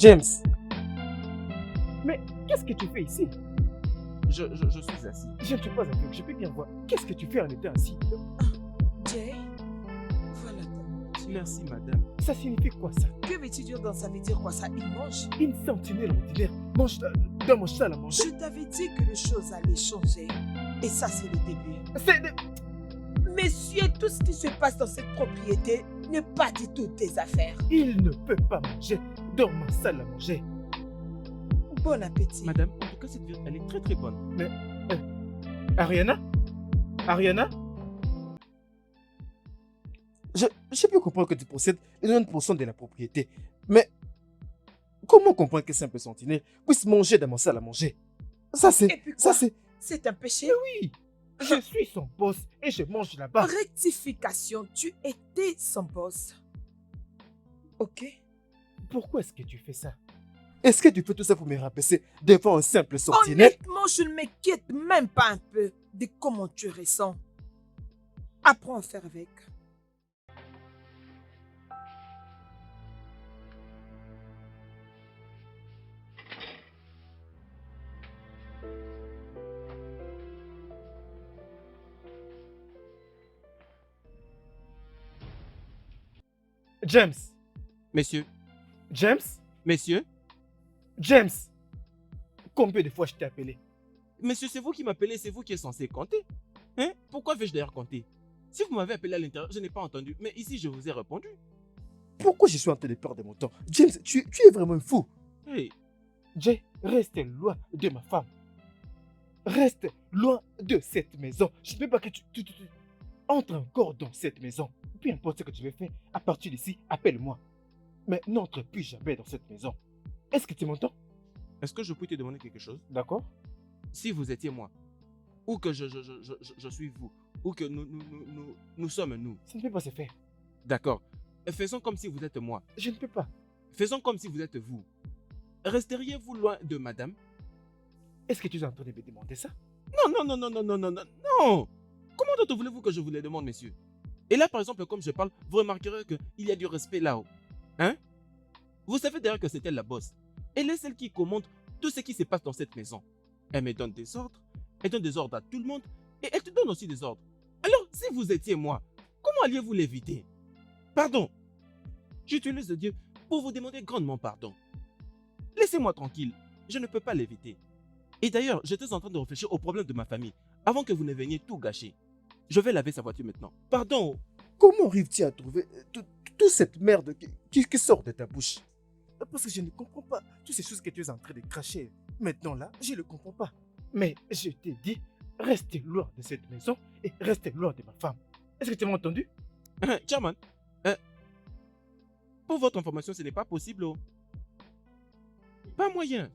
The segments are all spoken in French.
James, Mais qu'est-ce que tu fais ici? je suis assis. Je ne suis pas aveugle, je peux bien voir. Qu'est-ce que tu fais en étant assis? Jay, voilà ta nourriture. Merci, madame. Ça signifie quoi ça? Que veux-tu dire dans ça veut dire quoi ça? Il mange. Une sentinelle ordinaire mange dans mon salle à manger. Je t'avais dit que les choses allaient changer. Et ça, c'est le début. C'est Messieurs, tout ce qui se passe dans cette propriété n'est pas du tout tes affaires. Il ne peut pas manger dans ma salle à manger. Bon appétit. Madame, en tout cas, cette viande, elle est très très bonne. Ariana? Ariana? Je peux comprendre que tu possèdes 90% de la propriété, mais comment comprendre qu'un simple sentinelle puisse manger dans ma salle à manger? Ça Et c'est... puis Ça quoi? c'est... C'est un péché? Oui, je suis son boss et je mange là-bas. Rectification, tu étais son boss. Ok? Pourquoi est-ce que tu fais ça? Est-ce que tu fais tout ça pour me rabaisser devant un simple sentinelle? Honnêtement, je ne m'inquiète même pas un peu de comment tu ressens. Apprends à faire avec. James, Messieurs, James, messieurs, James. Combien de fois je t'ai appelé? monsieur, c'est vous qui m'appelez, c'est vous qui êtes censé compter. Hein? Pourquoi vais-je d'ailleurs compter? Si vous m'avez appelé à l'intérieur, je n'ai pas entendu, mais ici, je vous ai répondu. Pourquoi je suis en train de perdre mon temps? James, tu es vraiment fou. Hey, Jay, reste loin de ma femme. Reste loin de cette maison. Je ne veux pas que tu entres encore dans cette maison. Peu importe ce que tu veux faire, à partir d'ici, appelle-moi. Mais n'entre plus jamais dans cette maison. Est-ce que tu m'entends? est-ce que je peux te demander quelque chose? D'accord? Si vous étiez moi, ou que je suis vous, ou que nous sommes nous, Ça ne peut pas se faire. d'accord, faisons comme si vous êtes moi, Je ne peux pas. faisons comme si vous êtes vous. Resteriez-vous loin de madame? Est-ce que tu es en train de me demander ça? Non. Comment d'autres voulez-vous que je vous les demande, messieurs? Et là, par exemple, comme je parle, vous remarquerez qu'il y a du respect là-haut. Hein? Vous savez d'ailleurs que c'est elle la boss. Elle est celle qui commande tout ce qui se passe dans cette maison. Elle me donne des ordres, elle donne des ordres à tout le monde, et elle te donne aussi des ordres. Alors, si vous étiez moi, comment alliez-vous l'éviter? Pardon. J'utilise Dieu pour vous demander grandement pardon. Laissez-moi tranquille, je ne peux pas l'éviter. Et d'ailleurs, j'étais en train de réfléchir au problème de ma famille, avant que vous ne veniez tout gâcher. Je vais laver sa voiture maintenant. Pardon. Comment arrives-tu à trouver toute cette merde qui sort de ta bouche? Parce que je ne comprends pas. Toutes ces choses que tu es en train de cracher maintenant là, je ne le comprends pas. Mais je t'ai dit, reste loin de cette maison et reste loin de ma femme. Est-ce que tu m'as entendu? Chairman, pour votre information, ce n'est pas possible. Oh. Pas moyen.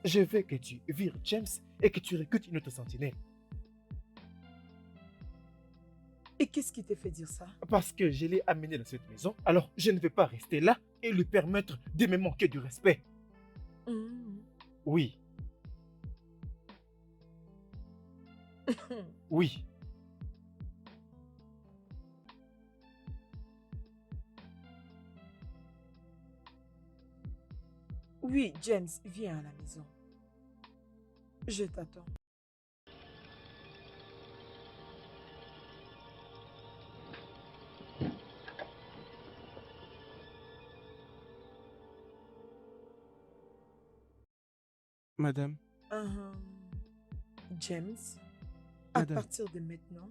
Je veux que tu vires James et que tu recrutes une autre sentinelle. Et qu'est-ce qui t'a fait dire ça? Parce que je l'ai amené dans cette maison, alors je ne vais pas rester là et lui permettre de me manquer du respect. Oui. Oui. Oui, James, viens à la maison. Je t'attends. Madame, James, à Madame. partir de maintenant,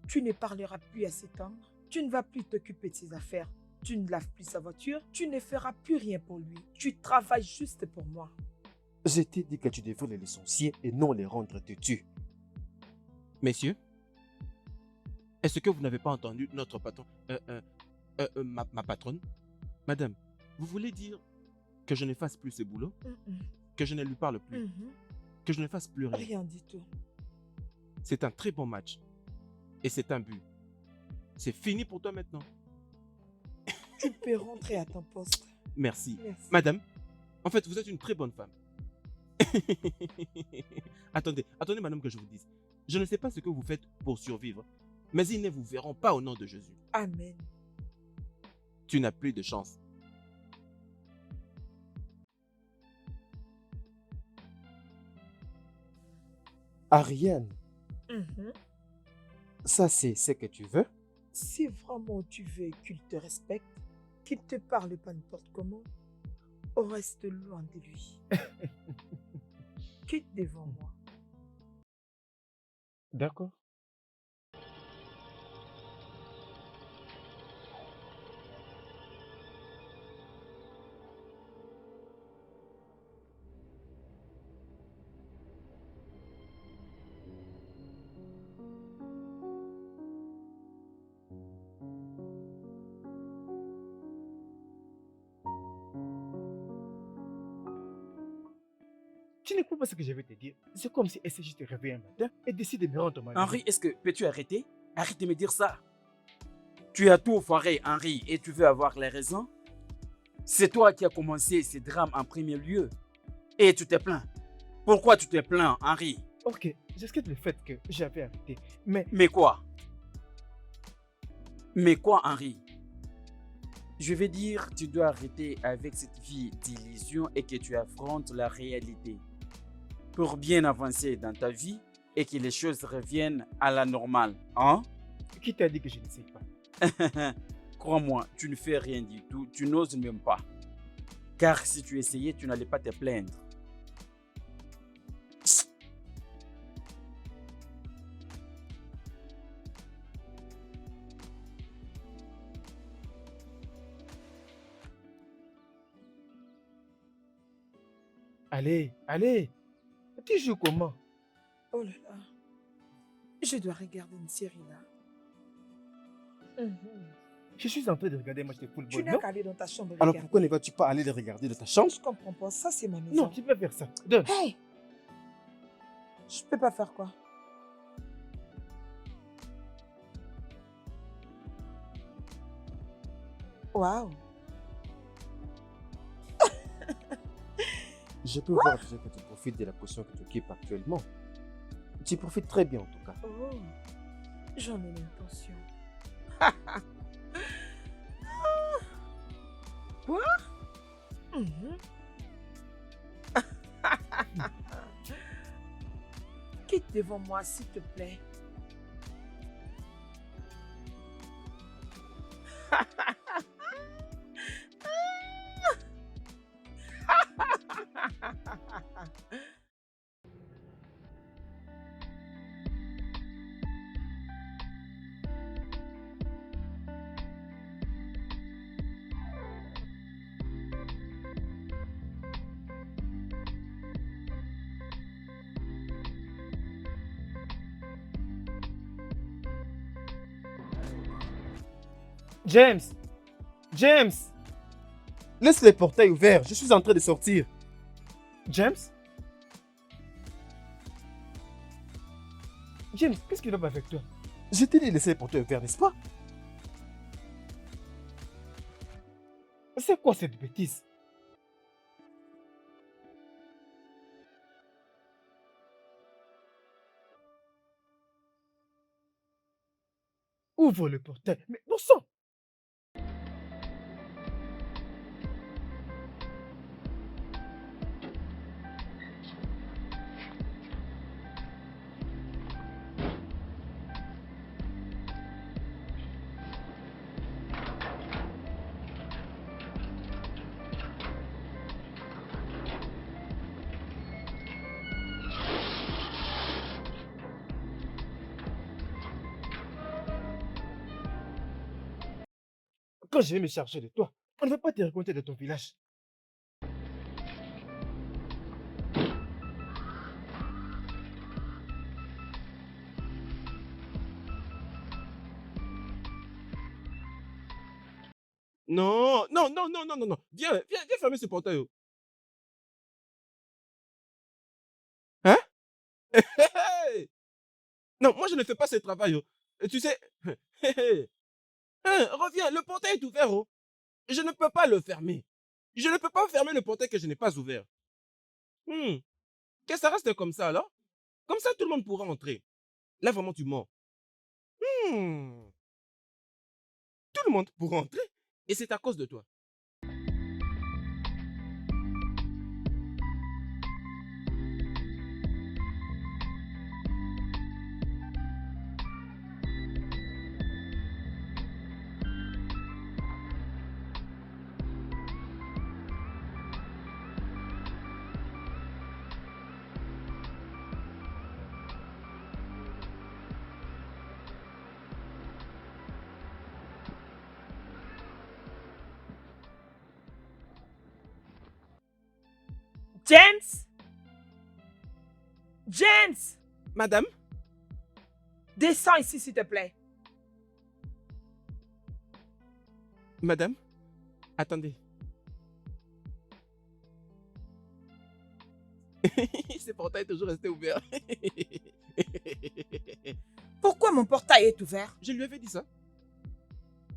tu ne parleras plus à cet homme. Tu ne vas plus t'occuper de ses affaires. Tu ne laves plus sa voiture. Tu ne feras plus rien pour lui. Tu travailles juste pour moi. je t'ai dit que tu devrais les licencier et non les rendre têtus. Messieurs, est-ce que vous n'avez pas entendu notre patron, ma patronne? Madame, vous voulez dire que je ne fasse plus ce boulot? Que je ne lui parle plus? Que je ne fasse plus rien? Rien du tout. C'est un très bon match. Et c'est un but. C'est fini pour toi maintenant. Tu peux rentrer à ton poste. Merci. Merci. Madame, en fait, vous êtes une très bonne femme. Attendez, madame, que je vous dise. Je ne sais pas ce que vous faites pour survivre, mais ils ne vous verront pas au nom de Jésus. Amen. tu n'as plus de chance. Ariane, Mhm. ça c'est ce que tu veux? Si vraiment tu veux qu'il te respecte, qu'il te parle pas n'importe comment, reste loin de lui. Quitte devant moi. D'accord. Tu ne comprends pas ce que je vais te dire. C'est comme si SJ te réveille un matin et décide de me rendre ma Henri, est-ce que peux-tu arrêter? Arrête de me dire ça. Tu as tout foiré, Henri, et tu veux avoir les raisons? C'est toi qui as commencé ce drame en premier lieu. Et tu te plains. Pourquoi tu te plains, Henri? Ok, j'accepte le fait que j'avais arrêté. Mais Mais quoi? Mais quoi, Henri? Je vais dire, tu dois arrêter avec cette vie d'illusion et que tu affrontes la réalité pour bien avancer dans ta vie et que les choses reviennent à la normale. Hein? qui t'a dit que je n'essaye pas? Crois-moi, tu ne fais rien du tout, tu n'oses même pas. Car si tu essayais, tu n'allais pas te plaindre. Allez, allez. Tu joues comment? Oh là là. Je dois regarder une série là. Mhm. Je suis en train de regarder un match de Tu football, n'as non? qu'à aller dans ta chambre Alors regarder. pourquoi ne vas-tu pas aller le regarder de ta chambre? Je comprends pas. Ça, c'est ma maison. Non, tu peux pas faire ça. Donne. Hey! Je peux pas faire quoi? Waouh! Je peux voir déjà que tu profites de la position que tu occupes actuellement. Tu profites très bien en tout cas. Oh! J'en ai l'intention. Quoi? Mhm. Quitte devant moi, s'il te plaît. James! James! Laisse les portails ouverts, je suis en train de sortir. James? James, qu'est-ce qui va pas avec toi? Je t'ai dit de laisser les portails ouverts, n'est-ce pas? C'est quoi cette bêtise? Ouvre le portail. Mais bon sang! Quand je vais me charger de toi, on ne va pas te raconter de ton village. Non, non, non, non, non, non, non. Viens, viens, viens fermer ce portail. Oh. Hein? Hey! Non, moi je ne fais pas ce travail. Oh. Et tu sais, hein, reviens, le portail est ouvert. Oh. Je ne peux pas le fermer. Je ne peux pas fermer le portail que je n'ai pas ouvert. Hmm. Que ça reste comme ça, là? Comme ça, tout le monde pourra entrer. Là, vraiment, tu mens. Hmm. Tout le monde pourra entrer. Et c'est à cause de toi. James! James! Madame, Descends ici, s'il te plaît. madame, attendez. Ce portail est toujours resté ouvert. Pourquoi mon portail est ouvert? Je lui avais dit ça.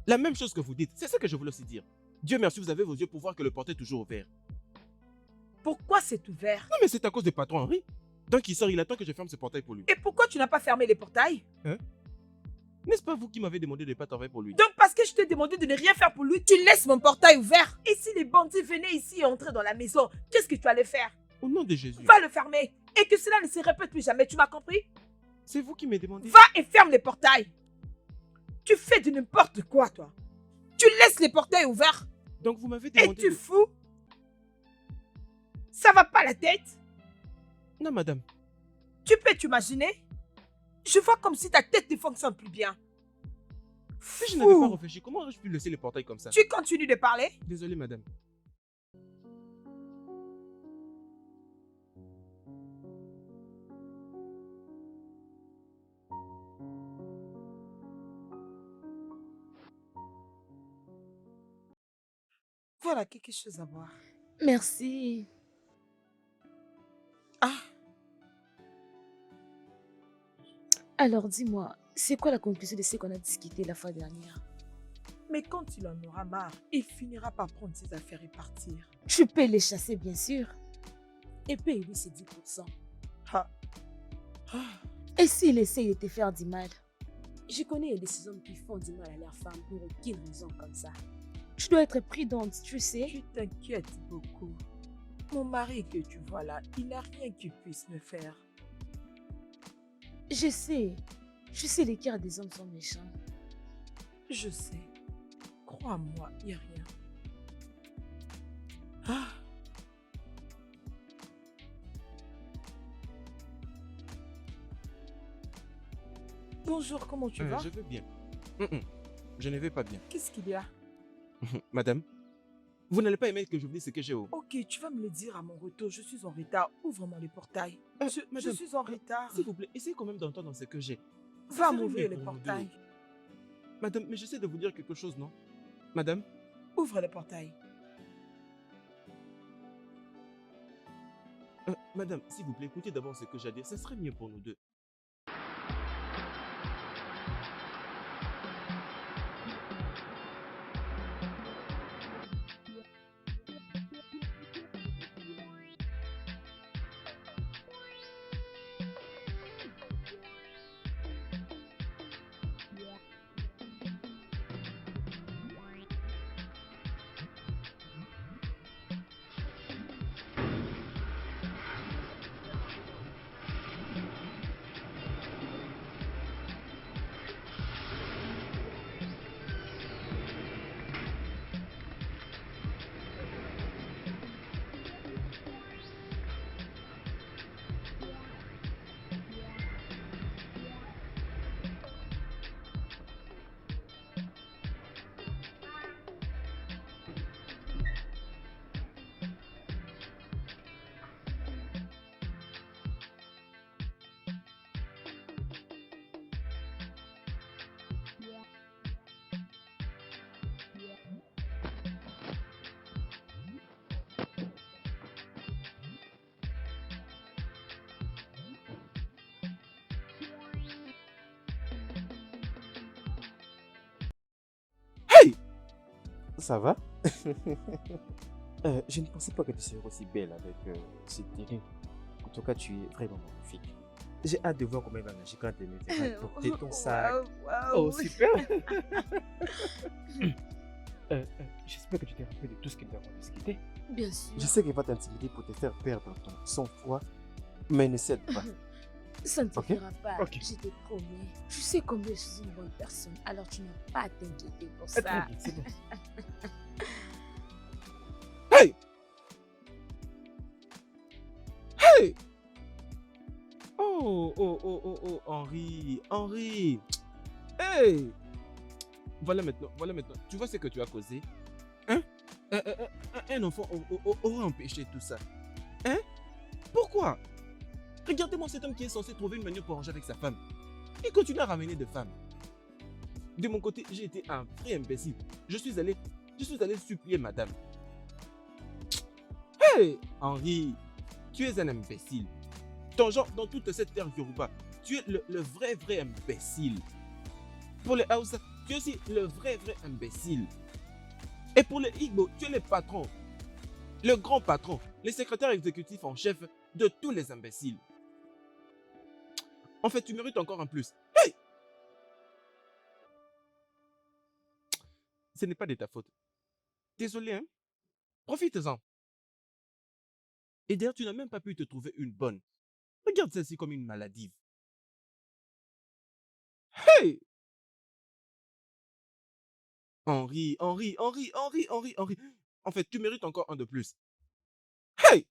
La même chose que vous dites, c'est ça que je voulais aussi dire. Dieu merci, vous avez vos yeux pour voir que le portail est toujours ouvert. Pourquoi c'est ouvert? Non mais c'est à cause du patron Henri. Donc il sort, il attend que je ferme ce portail pour lui. Et pourquoi tu n'as pas fermé les portails? N'est-ce pas vous qui m'avez demandé de ne pas travailler pour lui? Donc parce que je t'ai demandé de ne rien faire pour lui, tu laisses mon portail ouvert. Et si les bandits venaient ici et entraient dans la maison, qu'est-ce que tu allais faire? Au nom de Jésus. Va le fermer. Et que cela ne se répète plus jamais, tu m'as compris? C'est vous qui m'avez demandé. Va et ferme les portails. Tu fais de n'importe quoi, toi. Tu laisses les portails ouverts. Donc vous m'avez Et demandé tu fous? Ça va pas la tête? Non madame. Tu peux t'imaginer? Je vois comme si ta tête ne fonctionne plus bien. Si je n'avais pas Fou. réfléchi, comment aurais-je pu laisser le portail comme ça? Tu continues de parler? Désolé madame. Voilà quelque chose à boire. Merci. Ah, Alors dis-moi, c'est quoi la conclusion de ce qu'on a discuté la fois dernière? mais quand il en aura marre, il finira par prendre ses affaires et partir. Tu peux les chasser, bien sûr. Et paye-lui ses 10%. Ah. Ah. Et s'il essaye de te faire du mal? Je connais des hommes qui font du mal à leurs femmes pour aucune raison comme ça. Tu dois être prudente, tu sais. Tu t'inquiètes beaucoup. Mon mari que tu vois là, il n'a rien qui puisse me faire. Je sais lesquels des hommes sont méchants. Je sais. Crois-moi, il n'y a rien. Ah. Bonjour, comment tu vas? Je vais bien. Je ne vais pas bien. Qu'est-ce qu'il y a? Madame, vous n'allez pas aimer que je vous dise ce que j'ai au... Ok, tu vas me le dire à mon retour. Je suis en retard. Ouvre-moi le portail. Je madame, suis en retard. s'il vous plaît, essayez quand même d'entendre ce que j'ai. Va serait m'ouvrir mieux le pour nous portail. Madame, mais j'essaie de vous dire quelque chose, non? Madame, Ouvre le portail. madame, s'il vous plaît, écoutez d'abord ce que j'ai à dire. Ce serait mieux pour nous deux. Ça va? Je ne pensais pas que tu serais aussi belle avec ce tenue. En tout cas, tu es vraiment magnifique. J'ai hâte de voir comment il va nager quand elle me verra porter ton sac. Waouh, waouh. Oh, super! J'espère que tu t'es rappelé de tout ce que nous avons discuté. Bien sûr. Je sais qu'elle va t'intimider pour te faire perdre ton sang-froid, mais ne cède pas. Ça ne te Ok. fera pas. Ok. Je te promets. Tu sais combien je suis une bonne personne. Alors tu n'as pas à t'inquiéter pour Très ça. bien, c'est bon. Hey! Hey! Oh, Henri. Hey! Voilà maintenant. Tu vois ce que tu as causé? Hein? Un enfant aurait empêché tout ça. Hein? Pourquoi? Regardez-moi cet homme qui est censé trouver une manière pour ranger avec sa femme. Il continue à ramener des femmes. De mon côté, j'ai été un vrai imbécile. Je suis allé supplier madame. Hey, Henri, tu es un imbécile. Ton genre, dans toute cette terre Yoruba, tu es le vrai imbécile. Pour les Hausa, tu es aussi le vrai imbécile. Et pour les Igbo, tu es le patron. Le grand patron, le secrétaire exécutif en chef de tous les imbéciles. En fait, tu mérites encore un plus. Hey! Ce n'est pas de ta faute. Désolé, hein? Profites-en. Et d'ailleurs, tu n'as même pas pu te trouver une bonne. Regarde celle-ci comme une maladive. Hey! Henri. En fait, tu mérites encore un de plus. Hey!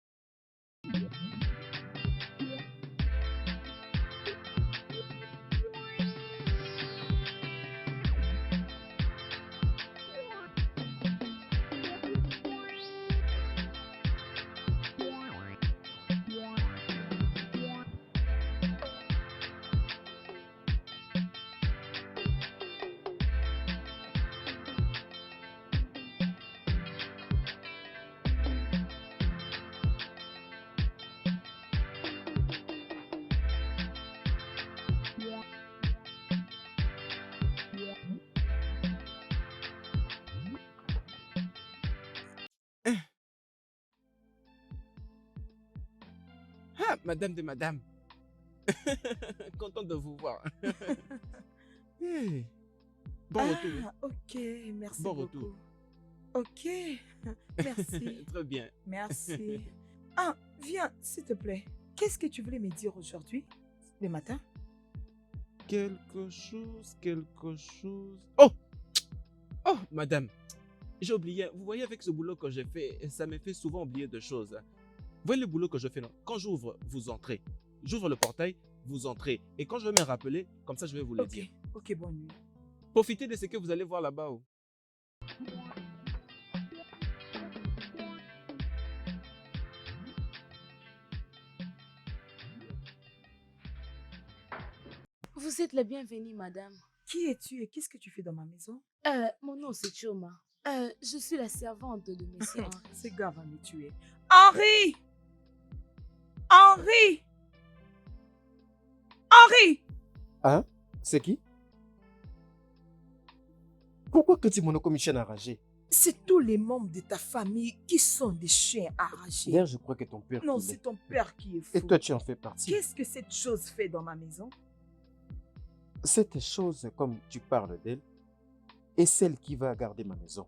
Ah, madame de madame. Content de vous voir. Hey. Bon retour. Ah, ok, merci Bon beaucoup. retour. Ok, merci. Très bien. Merci. Ah, viens, s'il te plaît. Qu'est-ce que tu voulais me dire aujourd'hui, le matin? Quelque chose. Oh! Oh, madame. J'ai oublié. Vous voyez, avec ce boulot que j'ai fait, ça me fait souvent oublier de choses. Vous voyez le boulot que je fais là? Quand j'ouvre, vous entrez. J'ouvre le portail, vous entrez. Et quand je vais me rappeler, comme ça, je vais vous le Ok, dire. ok, bonne nuit. Profitez de ce que vous allez voir là-bas. Oh. Vous êtes la bienvenue, madame. Qui es-tu et qu'est-ce que tu fais dans ma maison? Mon nom c'est Choma. Je suis la servante de monsieur Henri. Ce gars va me tuer. Henri! Henri! Henri! Hein? C'est qui? Pourquoi que tu m'en as comme une chienne enragée? C'est tous les membres de ta famille qui sont des chiens arrachés. D'ailleurs, je crois que ton père. Non, qui l'est. c'est ton père qui est fou. Et toi, tu en fais partie. Qu'est-ce que cette chose fait dans ma maison? Cette chose, comme tu parles d'elle, est celle qui va garder ma maison.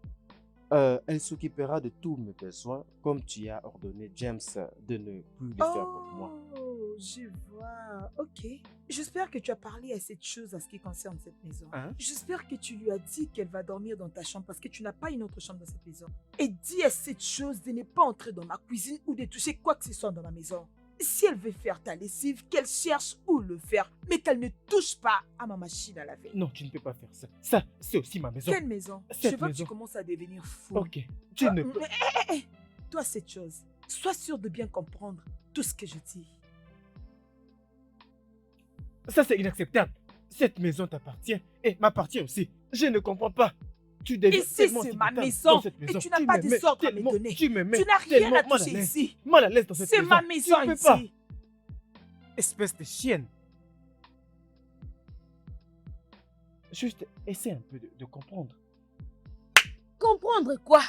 Elle s'occupera de tous mes besoins, comme tu as ordonné James de ne plus le faire pour moi. Oh, je vois. Ok. J'espère que tu as parlé à cette chose en ce qui concerne cette maison. Hein? J'espère que tu lui as dit qu'elle va dormir dans ta chambre parce que tu n'as pas une autre chambre dans cette maison. Et dis à cette chose de ne pas entrer dans ma cuisine ou de toucher quoi que ce soit dans ma maison. Si elle veut faire ta lessive, qu'elle cherche où le faire, mais qu'elle ne touche pas à ma machine à laver. Non, tu ne peux pas faire ça. Ça, c'est aussi ma maison. Quelle maison? Cette Je vois que maison. tu commences à devenir fou. Ok. Tu Toi, ne peux. toi, cette chose, sois sûr de bien comprendre tout ce que je dis. Ça, c'est inacceptable. Cette maison t'appartient et m'appartient aussi. Je ne comprends pas. Tu deviens Ici, tellement c'est ma insupportable maison dans cette et maison. tu n'as pas me des mets ordres à me tellement- donner. Tu me mets Tu n'as rien tellement à mal toucher l'aise. ici. Mal à l'aise dans cette C'est maison. ma maison Tu ne peux pas. ici. Espèce de chienne. Juste, essaie un peu de comprendre. Comprendre quoi?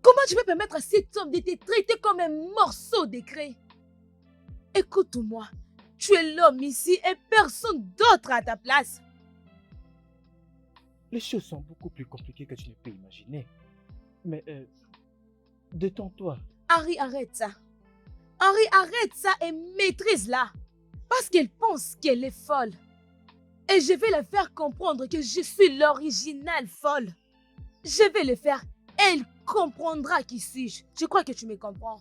Comment tu peux permettre à cet homme de te traiter comme un morceau de craie? Écoute-moi, tu es l'homme ici et personne d'autre à ta place. Les choses sont beaucoup plus compliquées que tu ne peux imaginer. Mais détends-toi. Henri, arrête ça. Henri, arrête ça et maîtrise-la. Parce qu'elle pense qu'elle est folle. Et je vais la faire comprendre que je suis l'originale folle. Je vais le faire. Elle comprendra qui suis-je. Je crois que tu me comprends.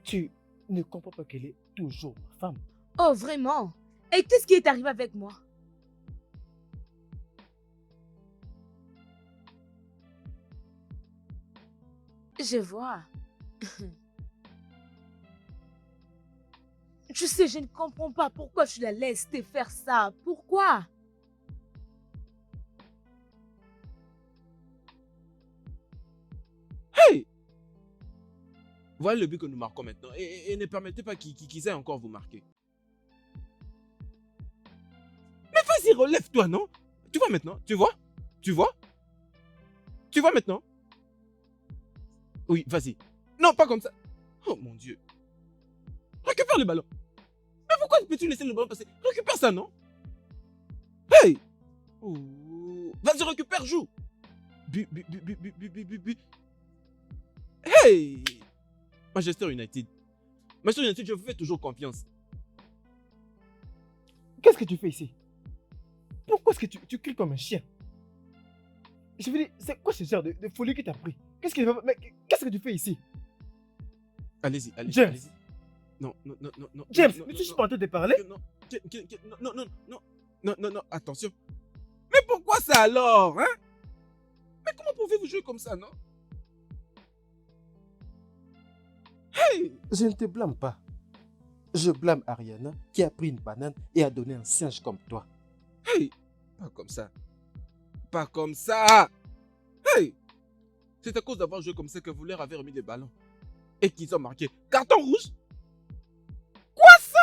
Tu ne comprends pas qu'elle est toujours ma femme. Oh, vraiment? Et qu'est-ce qui est arrivé avec moi? Je vois. Tu sais, je ne comprends pas pourquoi tu la laisses te faire ça. Pourquoi? Hey! Voilà le but que nous marquons maintenant. Et ne permettez pas qu'ils aient encore vous marquer. Mais vas-y, relève-toi, non? Tu vois maintenant? Tu vois? Tu vois? Tu vois maintenant? Oui, vas-y. Non, pas comme ça. Oh mon Dieu. Récupère le ballon. Mais pourquoi peux-tu laisser le ballon passer? Récupère ça, non? Hey! Oh. Vas-y, récupère, joue. Bu. Hey! Manchester United. Manchester United, je vous fais toujours confiance. Qu'est-ce que tu fais ici? Pourquoi est-ce que tu cries comme un chien? Je veux dire, c'est quoi ce genre de folie qui t'a pris? Qu'est-ce que tu fais ici? Allez-y. James. Allez-y. Non. James, non, ne non, suis-je non, pas en train de parler? Non, attention. Mais pourquoi ça alors, hein? Mais comment pouvez-vous jouer comme ça, non? Hey! Je ne te blâme pas. Je blâme Ariana qui a pris une banane et a donné un singe comme toi. Hey! Pas comme ça. Pas comme ça! Hey! C'est à cause d'avoir joué comme ça que vous leur avez remis les ballons. Et qu'ils ont marqué carton rouge? Quoi ça?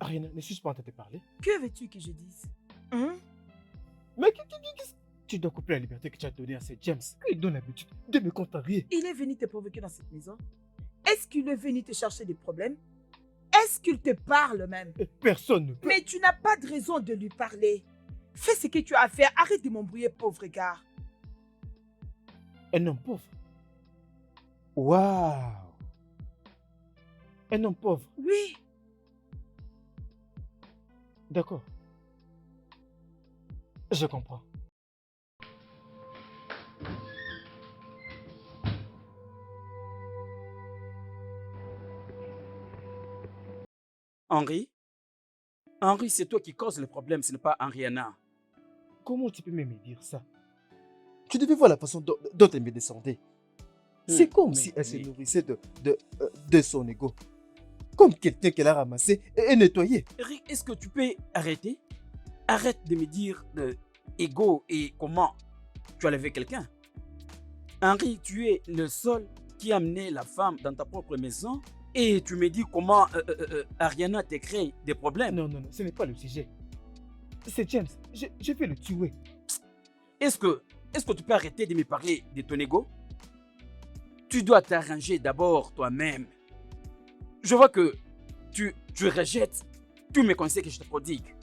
Ariana, ne suis-je pas en train de te parler? Que veux-tu que je dise? Hein? Mais tu dois couper la liberté que tu as donnée à ce James. Il donne l'habitude de me contrarier. Il est venu te provoquer dans cette maison? Est-ce qu'il est venu te chercher des problèmes? Est-ce qu'il te parle même? Et personne ne peut. Mais tu n'as pas de raison de lui parler. Fais ce que tu as à faire. Arrête de m'embrouiller, pauvre gars. Un homme pauvre. Waouh! Un homme pauvre. Oui. D'accord. Je comprends. Henri? Henri, c'est toi qui causes le problème, ce n'est pas Henriana. Comment tu peux même me dire ça? Tu devais voir la façon dont elle me descendait. C'est comme si elle se nourrissait de son ego. Comme quelqu'un qu'elle a ramassé et nettoyé. Eric, est-ce que tu peux arrêter? Arrête de me dire ego et comment tu as levé quelqu'un. Henri, tu es le seul qui a amené la femme dans ta propre maison et tu me dis comment Ariana t'a créé des problèmes. Non, ce n'est pas le sujet. C'est James. Je vais le tuer. Est-ce que tu peux arrêter de me parler de ton ego? Tu dois t'arranger d'abord toi-même. Je vois que tu rejettes tous mes conseils que je te prodigue.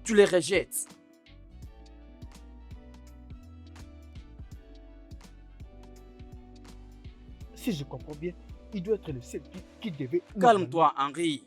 Tu les rejettes. Si je comprends bien, il doit être le seul qui devait... Calme-toi, Henri.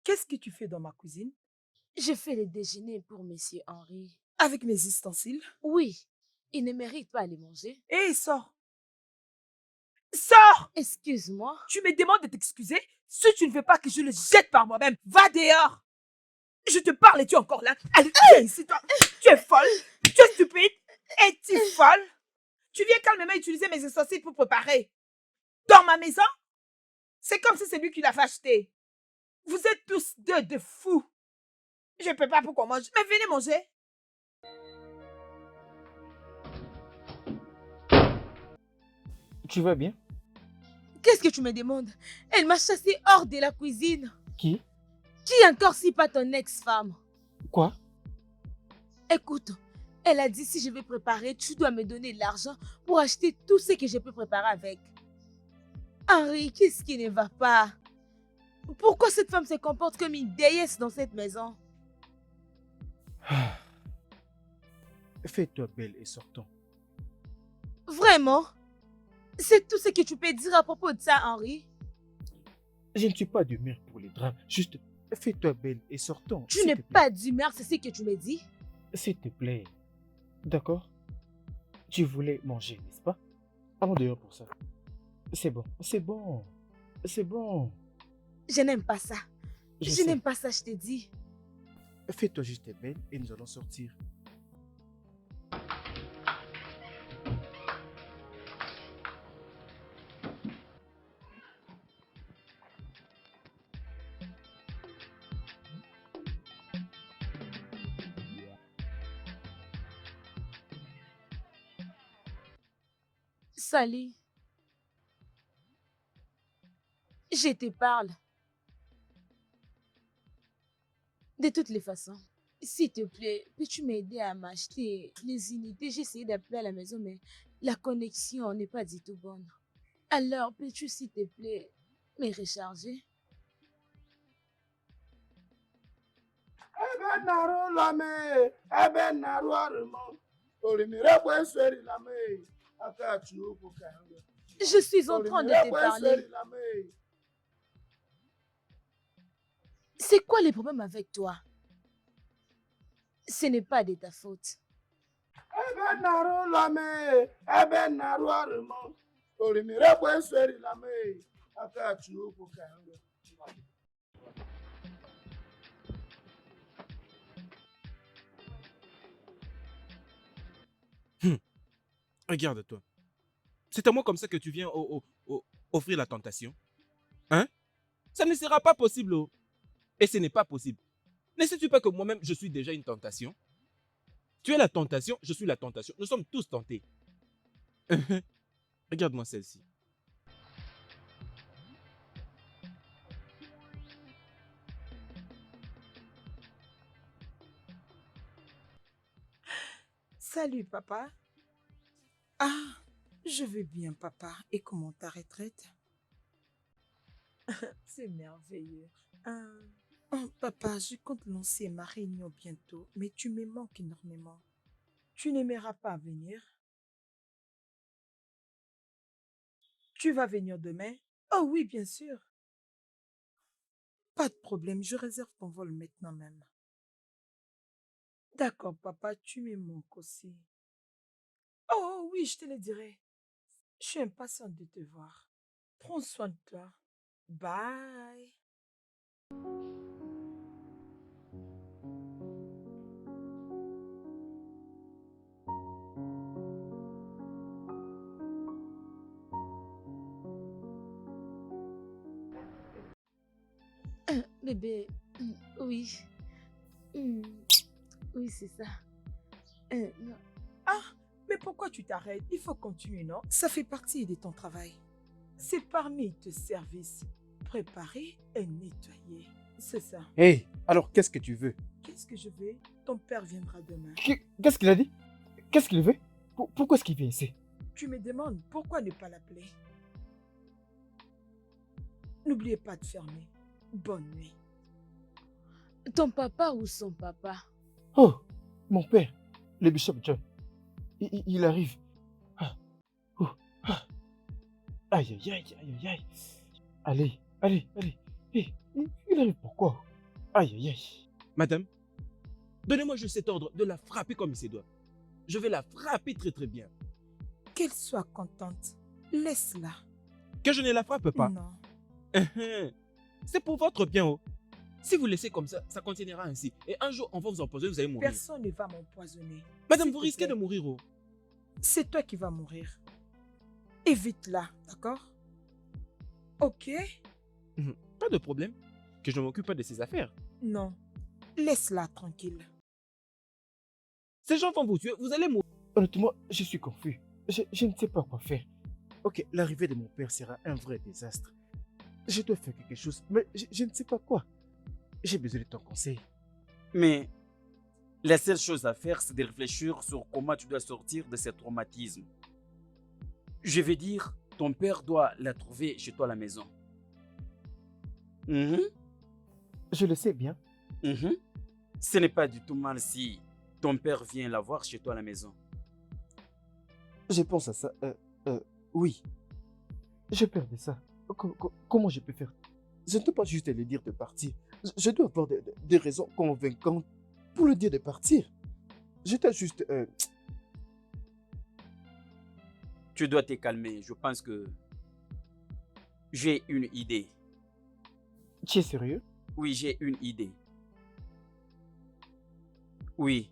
Qu'est-ce que tu fais dans ma cuisine? Je fais le déjeuner pour monsieur Henri. Avec mes ustensiles? Oui, il ne mérite pas à les manger. Hé, sors! Sors! Excuse-moi. Tu me demandes de t'excuser? Si tu ne veux pas que je le jette par moi-même, va dehors! Je te parle et tu es encore là. Allez, viens ici, toi. Tu es folle? Tu es stupide? Es-tu folle? Tu viens calmement utiliser mes ustensiles pour préparer. Dans ma maison? C'est comme si c'est lui qui l'a fait acheter. Vous êtes tous deux de fous. Je ne peux pas pour qu'on mange. Mais venez manger. Tu vas bien? Qu'est-ce que tu me demandes? Elle m'a chassé hors de la cuisine. Qui? Qui encore si pas ton ex-femme? Quoi? Écoute, elle a dit si je vais préparer, tu dois me donner de l'argent pour acheter tout ce que je peux préparer avec. Henri, qu'est-ce qui ne va pas? Pourquoi cette femme se comporte comme une déesse dans cette maison? Fais-toi belle et sortons. Vraiment? C'est tout ce que tu peux dire à propos de ça, Henri? Je ne suis pas d'humeur pour les drames. Juste, fais-toi belle et sortons. Tu s'il n'es te plaît. pas d'humeur, c'est ce que tu me dis? S'il te plaît. D'accord? Tu voulais manger, n'est-ce pas? Allons dehors pour ça. C'est bon, c'est bon. C'est bon. Je n'aime pas ça. Je Je sais. n'aime pas ça, je te dis. Fais-toi juste belle et nous allons sortir. Salut. Je te parle. De toutes les façons, s'il te plaît, peux-tu m'aider à m'acheter les unités? J'ai essayé d'appeler à la maison, mais la connexion n'est pas du tout bonne. Alors, peux-tu, s'il te plaît, me recharger? Ebe narụ lame, ebe narụ arụmọ, orimiri ekwesịrị lame, aka achị ukwu ka nwe. Je suis en train de te parler. Lame. C'est quoi le problème avec toi? Ce n'est pas de ta faute. Ebe narụ lame, ebe narụ arụmọ, orimiri ekwesịrị lame, aka achị ukwu ka nwe. Regarde-toi. C'est à moi comme ça que tu viens offrir la tentation. Hein? Ça ne sera pas possible. Oh. Et ce n'est pas possible. Ne sais-tu pas que moi-même, je suis déjà une tentation? Tu es la tentation, je suis la tentation. Nous sommes tous tentés. Regarde-moi celle-ci. Salut, papa. Ah, je vais bien, papa. Et comment ta retraite? C'est merveilleux. Oh, papa, je compte lancer ma réunion bientôt, mais tu me manques énormément. Tu n'aimeras pas venir? Tu vas venir demain? Oh oui, bien sûr. Pas de problème, je réserve ton vol maintenant même. D'accord, papa, tu me manques aussi. Oh oui, je te le dirai. Je suis impatiente de te voir. Prends soin de toi. Bye. Bébé, oui. Oui, c'est ça. Non. Ah, mais pourquoi tu t'arrêtes? Il faut continuer, non? Ça fait partie de ton travail. C'est parmi tes services. Préparer et nettoyer. C'est ça. Hey, alors qu'est-ce que tu veux? Qu'est-ce que je veux? Ton père viendra demain. Qu'est-ce qu'il a dit? Qu'est-ce qu'il veut? Pourquoi est-ce qu'il vient ici? Tu me demandes pourquoi ne pas l'appeler. N'oubliez pas de fermer. Bonne nuit. Ton papa ou son papa? Oh, mon père, le bishop John. Il arrive. Ah, oh, ah. Aïe, aïe, aïe, aïe, aïe, aïe. Allez, allez, allez. Hey, il arrive pourquoi? Aïe, aïe, aïe. Madame, donnez-moi juste cet ordre de la frapper comme il se doit. Je vais la frapper très très bien. Qu'elle soit contente. Laisse-la. Que je ne la frappe pas. Non. C'est pour votre bien. Oh. Si vous laissez comme ça continuera ainsi. Et un jour, on va vous empoisonner, vous allez mourir. Personne ne va m'empoisonner. Madame, S'il vous te risquez plaît. de mourir. Oh. C'est toi qui vas mourir. Évite-la, d'accord? Ok? Pas de problème. Que je ne m'occupe pas de ses affaires. Non. Laisse-la tranquille. Ces gens vont vous tuer. Vous allez mourir. Honnêtement, je suis confus. Je ne sais pas quoi faire. Ok, l'arrivée de mon père sera un vrai désastre. Je dois faire quelque chose, mais je ne sais pas quoi. J'ai besoin de ton conseil. Mais la seule chose à faire, c'est de réfléchir sur comment tu dois sortir de ce traumatisme. Je veux dire, ton père doit la trouver chez toi à la maison. Mhm, Je le sais bien. mhm. Ce n'est pas du tout mal si ton père vient la voir chez toi à la maison. Je pense à ça. Oui. J'ai peur de ça. Comment je peux faire? Je ne peux pas juste lui dire de partir. Je dois avoir des raisons convaincantes pour le dire de partir. Je dois juste... Tu dois te calmer. Je pense que j'ai une idée. Tu es sérieux? Oui, j'ai une idée. Oui.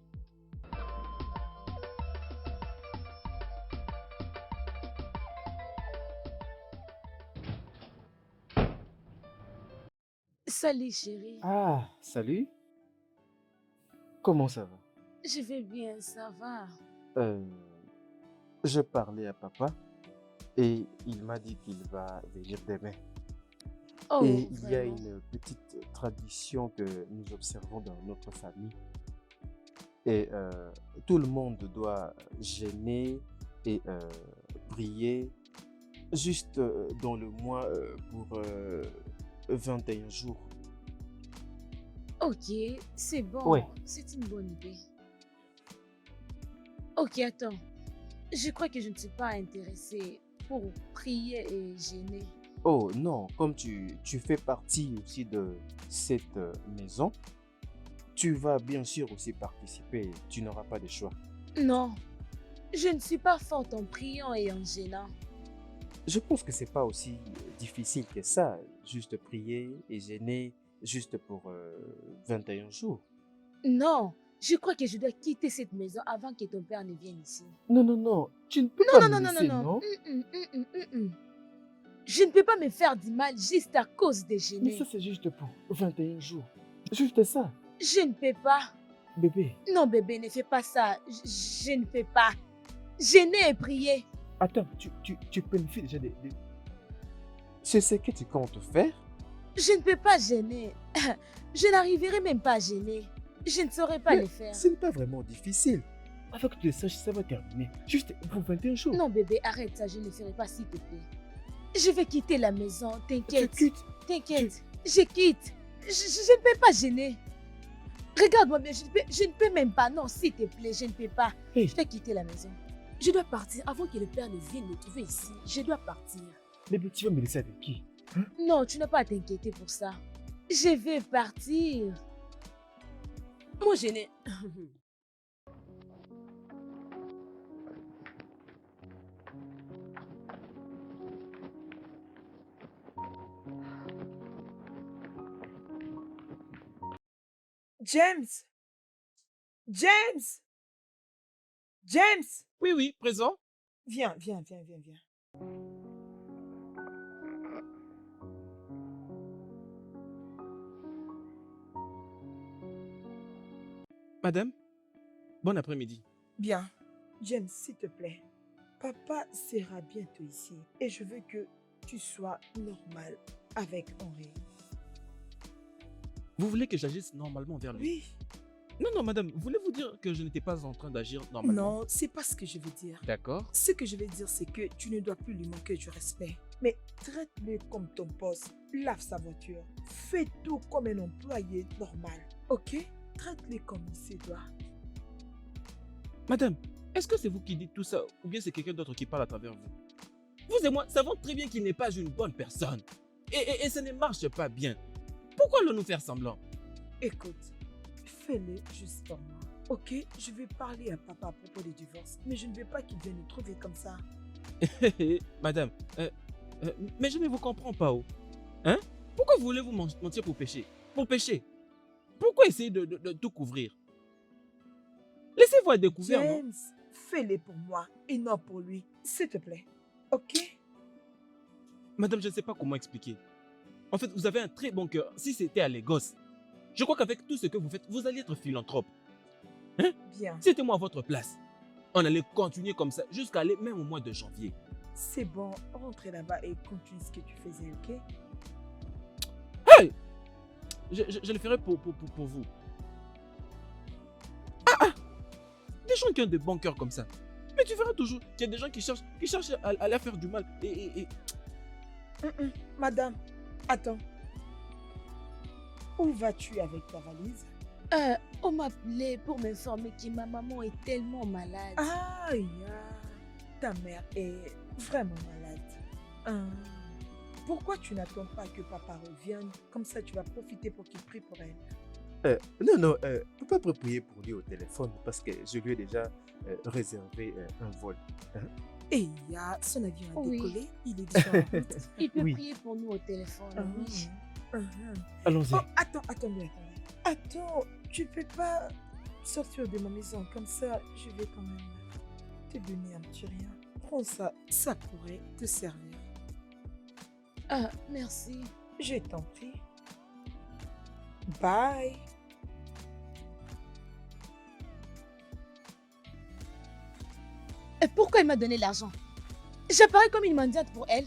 Salut chérie. Ah, salut. Comment ça va? Je vais bien, ça va. Je parlais à papa et il m'a dit qu'il va venir demain. Oh, Et il y a vraiment? une petite tradition que nous observons dans notre famille. Et tout le monde doit jeûner et prier juste dans le mois pour 21 jours. Ok, c'est bon. Ouais. C'est une bonne idée. Ok, attends. Je crois que je ne suis pas intéressée pour prier et jeûner. Oh non, comme tu fais partie aussi de cette maison, tu vas bien sûr aussi participer. Tu n'auras pas de choix. Non, je ne suis pas forte en priant et en jeûnant. Je pense que c'est pas aussi difficile que ça. Juste prier et jeûner juste pour 21 jours. Non, je crois que je dois quitter cette maison avant que ton père ne vienne ici. Non, non, non. Tu ne peux Non, pas non, me non, non, non, laisser, non. non? Je ne peux pas me faire du mal juste à cause de Mais jeûner. ça, c'est juste pour 21 jours. Juste ça, Je ne peux pas. bébé. Non, bébé, ne fais pas ça. Je ne peux pas. Jeûner et prier. Attends, tu planifies déjà C'est ce que tu comptes faire? Je ne peux pas jeûner. Je n'arriverai même pas à jeûner. Je ne saurais pas Mais le faire. ce n'est pas vraiment difficile. Avant que tu le saches, ça va terminer. Juste pour 21 jours. Non, bébé, arrête ça. Je ne le ferai pas, s'il te plaît. Je vais quitter la maison. Tu T'inquiète. quittes. T'inquiète. Je quitte. Je ne peux pas jeûner. Regarde-moi bien. Je ne peux même pas. Non, s'il te plaît, je ne peux pas. Hey. Je dois quitter la maison. Je dois partir avant que le père ne vienne me trouver ici. Je dois partir. Bébé, tu vas me laisser avec qui? Non, tu n'as pas à t'inquiéter pour ça. Je vais partir. Moi, je n'ai... James! James! James! Oui, oui, présent. Viens, viens, viens, viens, viens. Madame, bon après-midi. Bien. James, s'il te plaît. Papa sera bientôt ici et je veux que tu sois normal avec Henri. Vous voulez que j'agisse normalement vers lui? Oui. Non, non, madame, voulez-vous dire que je n'étais pas en train d'agir normalement? Non, c'est pas ce que je veux dire. D'accord. Ce que je veux dire, c'est que tu ne dois plus lui manquer du respect. Mais traite-le comme ton boss. Lave sa voiture. Fais tout comme un employé normal. Ok? Traite-le comme il se doit. Madame, est-ce que c'est vous qui dites tout ça ou bien c'est quelqu'un d'autre qui parle à travers vous? Vous et moi savons très bien qu'il n'est pas une bonne personne. Et ça ne marche pas bien. Pourquoi le nous faire semblant? Écoute, fais-le juste pour moi. Ok? Je vais parler à papa à propos du divorce. Mais je ne veux pas qu'il vienne nous trouver comme ça. Madame, mais je ne vous comprends pas. Oh. Hein? Pourquoi voulez-vous mentir pour pécher? Pour pécher? Pourquoi essayer de tout couvrir? Laissez-vous être découvert, non? James, fais-le pour moi et non pour lui. S'il te plaît. Ok? Madame, je ne sais pas comment expliquer. En fait, vous avez un très bon cœur. Si c'était à Lagos, je crois qu'avec tout ce que vous faites, vous allez être philanthrope. Hein? Bien. Si c'était moi à votre place, on allait continuer comme ça jusqu'à aller même au mois de janvier. C'est bon, rentrez là-bas et continue ce que tu faisais, ok? Hey! Je le ferai pour vous. Des gens qui ont de bons cœurs comme ça. Mais tu verras toujours qu'il y a des gens qui cherchent à la faire du mal. Madame, attends. Où vas-tu avec ta valise? On m'a appelé pour m'informer que ma maman est tellement malade. Aïe, ta mère est vraiment malade. Pourquoi tu n'attends pas que papa revienne? Comme ça, tu vas profiter pour qu'il prie pour elle. Non, papa peut prier pour lui au téléphone parce que je lui ai déjà réservé un vol. Et son avion a Oui. décollé, il est déjà en route. Il peut Oui. prier pour nous au téléphone. Oui. Allons-y. Oh, attendez. Attends, tu peux pas sortir de ma maison comme ça. Je vais quand même te donner un petit rien. Prends ça, ça pourrait te servir. Ah, merci. Je t'en prie. Bye. Et pourquoi il m'a donné l'argent? J'apparais comme une mendiante pour elle.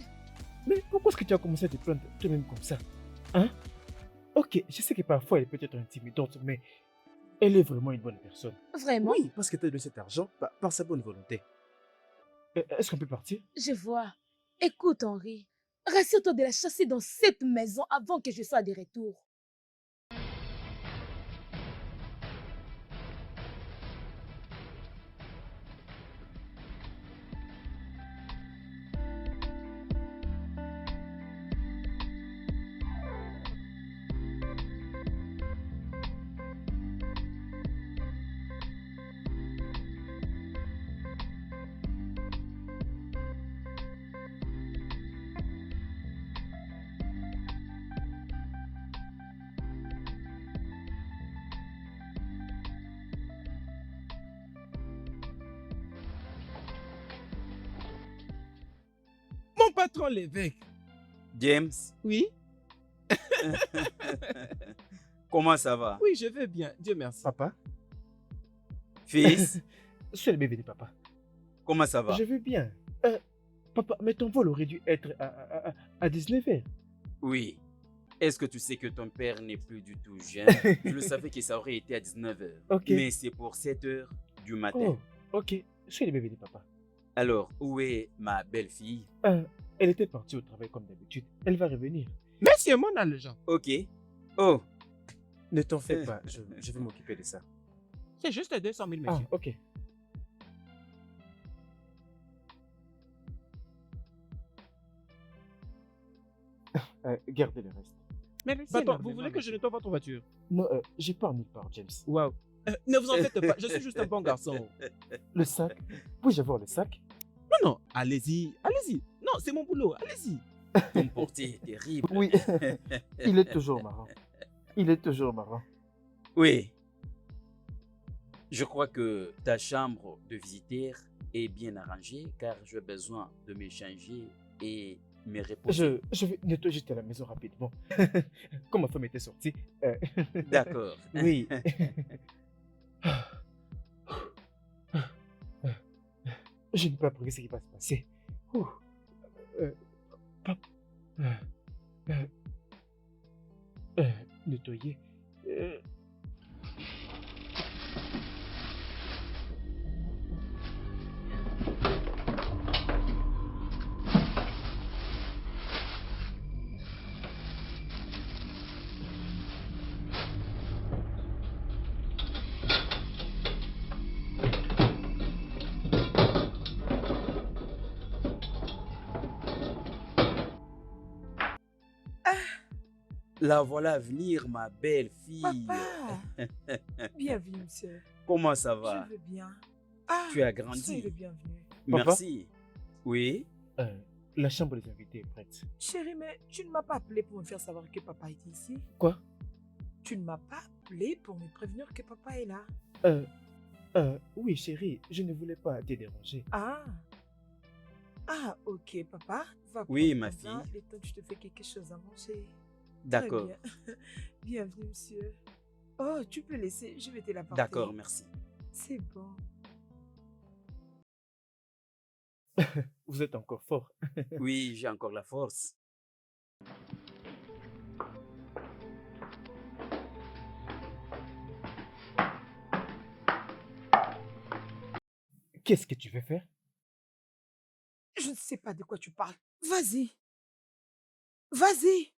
Mais pourquoi est-ce que tu as commencé à te plaindre toi-même comme ça? Hein? Ok, je sais que parfois elle est peut-être intimidante, mais elle est vraiment une bonne personne. Vraiment? Oui, parce qu'elle t'a donné cet argent par sa bonne volonté. Est-ce qu'on peut partir? Je vois. Écoute, Henri. Rassure-toi de la chasser dans cette maison avant que je sois de retour. Mon patron l'évêque. James, Oui? comment ça va? Oui, je vais bien. Dieu merci. Papa? Fils, Je suis le bébé de papa. comment ça va? Je vais bien. Papa, mais ton vol aurait dû être à 19h. Oui. Est-ce que tu sais que ton père n'est plus du tout jeune? Je le savais que ça aurait été à 19h. Ok. Mais c'est pour 7h du matin. Oh, ok. Je suis le bébé de papa. Alors, où est ma belle-fille? Elle était partie au travail comme d'habitude. Elle va revenir. Merci, mon agent. Ok. Oh, Ne t'en fais pas, je vais m'occuper de ça. C'est juste 200 000, Ah, monsieur. ok. Gardez le reste. Merci. Attends, vous voulez que je nettoie votre voiture? Non, j'ai pas nulle part, James. Waouh. Ne vous en faites pas, je suis juste un bon garçon. Le sac. Puis-je avoir le sac? Non, allez-y. Non, c'est mon boulot, allez-y. ton portier est terrible. Oui. Il est toujours marrant. Oui. Je crois que ta chambre de visiteur est bien arrangée car j'ai besoin de m'échanger et me reposer. Je vais nettoyer juste à la maison rapidement. Comme ma femme était sortie. D'accord. Oui. Je n'ai pas appris ce qui va se passer. Ouh. Nettoyer. La voilà venir, ma belle fille. Papa. Bienvenue, monsieur. Comment ça va? Je vais bien. Tu as grandi. Soyez le bienvenu. Merci. Oui. La chambre des invités est prête. Chérie, mais tu ne m'as pas appelé pour me faire savoir que papa était ici. Quoi? Tu ne m'as pas appelé pour me prévenir que papa est là. Oui, chérie, je ne voulais pas te déranger. Ah, Ah, ok, papa. Va Oui, prendre ma ton bain, fille. le temps que je te fais quelque chose à manger. Très D'accord. bien. Bienvenue, monsieur. Oh, tu peux laisser, je vais te D'accord, l'apporter. merci. C'est bon. Vous êtes encore fort. Oui, j'ai encore la force. Qu'est-ce que tu veux faire? Je ne sais pas de quoi tu parles. Vas-y. Vas-y.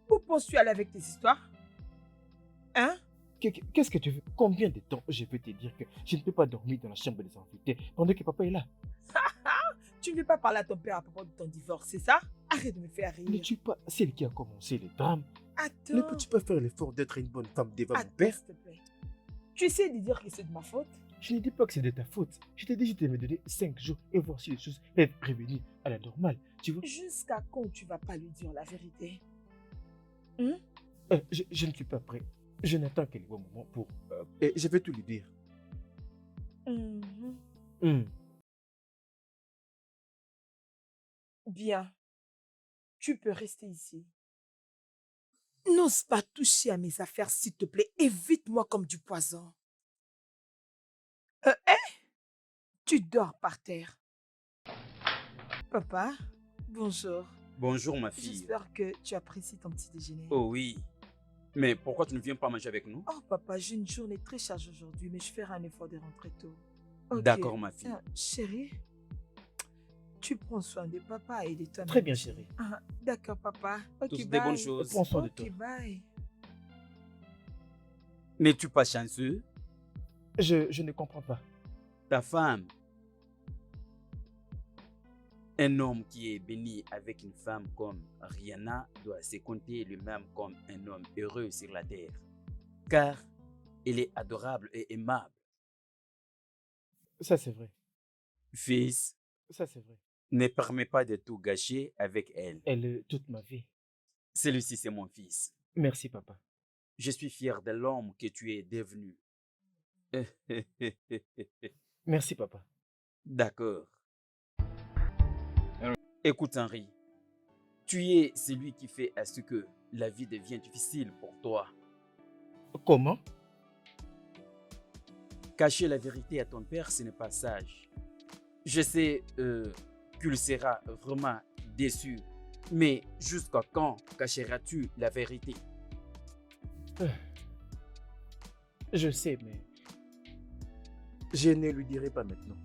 Où penses-tu aller avec tes histoires? Hein? Qu'est-ce que tu veux? Combien de temps je peux te dire que je ne peux pas dormir dans la chambre des invités pendant que papa est là? Tu ne veux pas parler à ton père à propos de ton divorce, c'est ça? Arrête de me faire Ne rire. tue pas celle qui a commencé le drame. Ne Attends. peux-tu pas faire l'effort d'être une bonne femme devant mon Attends, père? s'il te plaît. Tu essaies de dire que c'est de ma faute? Je ne dis pas que c'est de ta faute. Je t'ai dit, je t'ai me donner 5 jours et voir si les choses peuvent revenir à la normale. Tu vois? Jusqu'à quand tu vas pas lui dire la vérité? Je ne suis pas prêt. Je n'attends que le bon moment pour... et je vais tout lui dire. Mhm. Hmm. Bien. Tu peux rester ici. N'ose pas toucher à mes affaires, s'il te plaît. Évite-moi comme du poison. Tu dors par terre. Papa, bonjour. Bonjour, ma fille. J'espère que tu apprécies ton petit déjeuner. Oh oui. Mais pourquoi tu ne viens pas manger avec nous? Oh, papa, j'ai une journée très chargée aujourd'hui, mais je ferai un effort de rentrer tôt. Ok. D'accord, ma fille. Chérie, tu prends soin de papa et de toi. Très bien, chérie. D'accord, papa. Ok, Tous bye. des bonnes choses. Prends soin de toi. Ok, bye. N'es-tu pas chanceux? Je ne comprends pas. Ta femme. Un homme qui est béni avec une femme comme Rihanna doit se compter lui-même comme un homme heureux sur la terre. Car il est adorable et aimable. Ça, c'est vrai. Fils, Ça, c'est vrai. ne permets pas de tout gâcher avec elle. Elle est toute ma vie. Celui-ci, c'est mon fils. Merci, papa. Je suis fier de l'homme que tu es devenu. Merci, papa. D'accord. Écoute, Henri, tu es celui qui fait à ce que la vie devienne difficile pour toi. Comment? Cacher la vérité à ton père, ce n'est pas sage. Je sais qu'il sera vraiment déçu, mais jusqu'à quand cacheras-tu la vérité? Je sais, mais je ne lui dirai pas maintenant.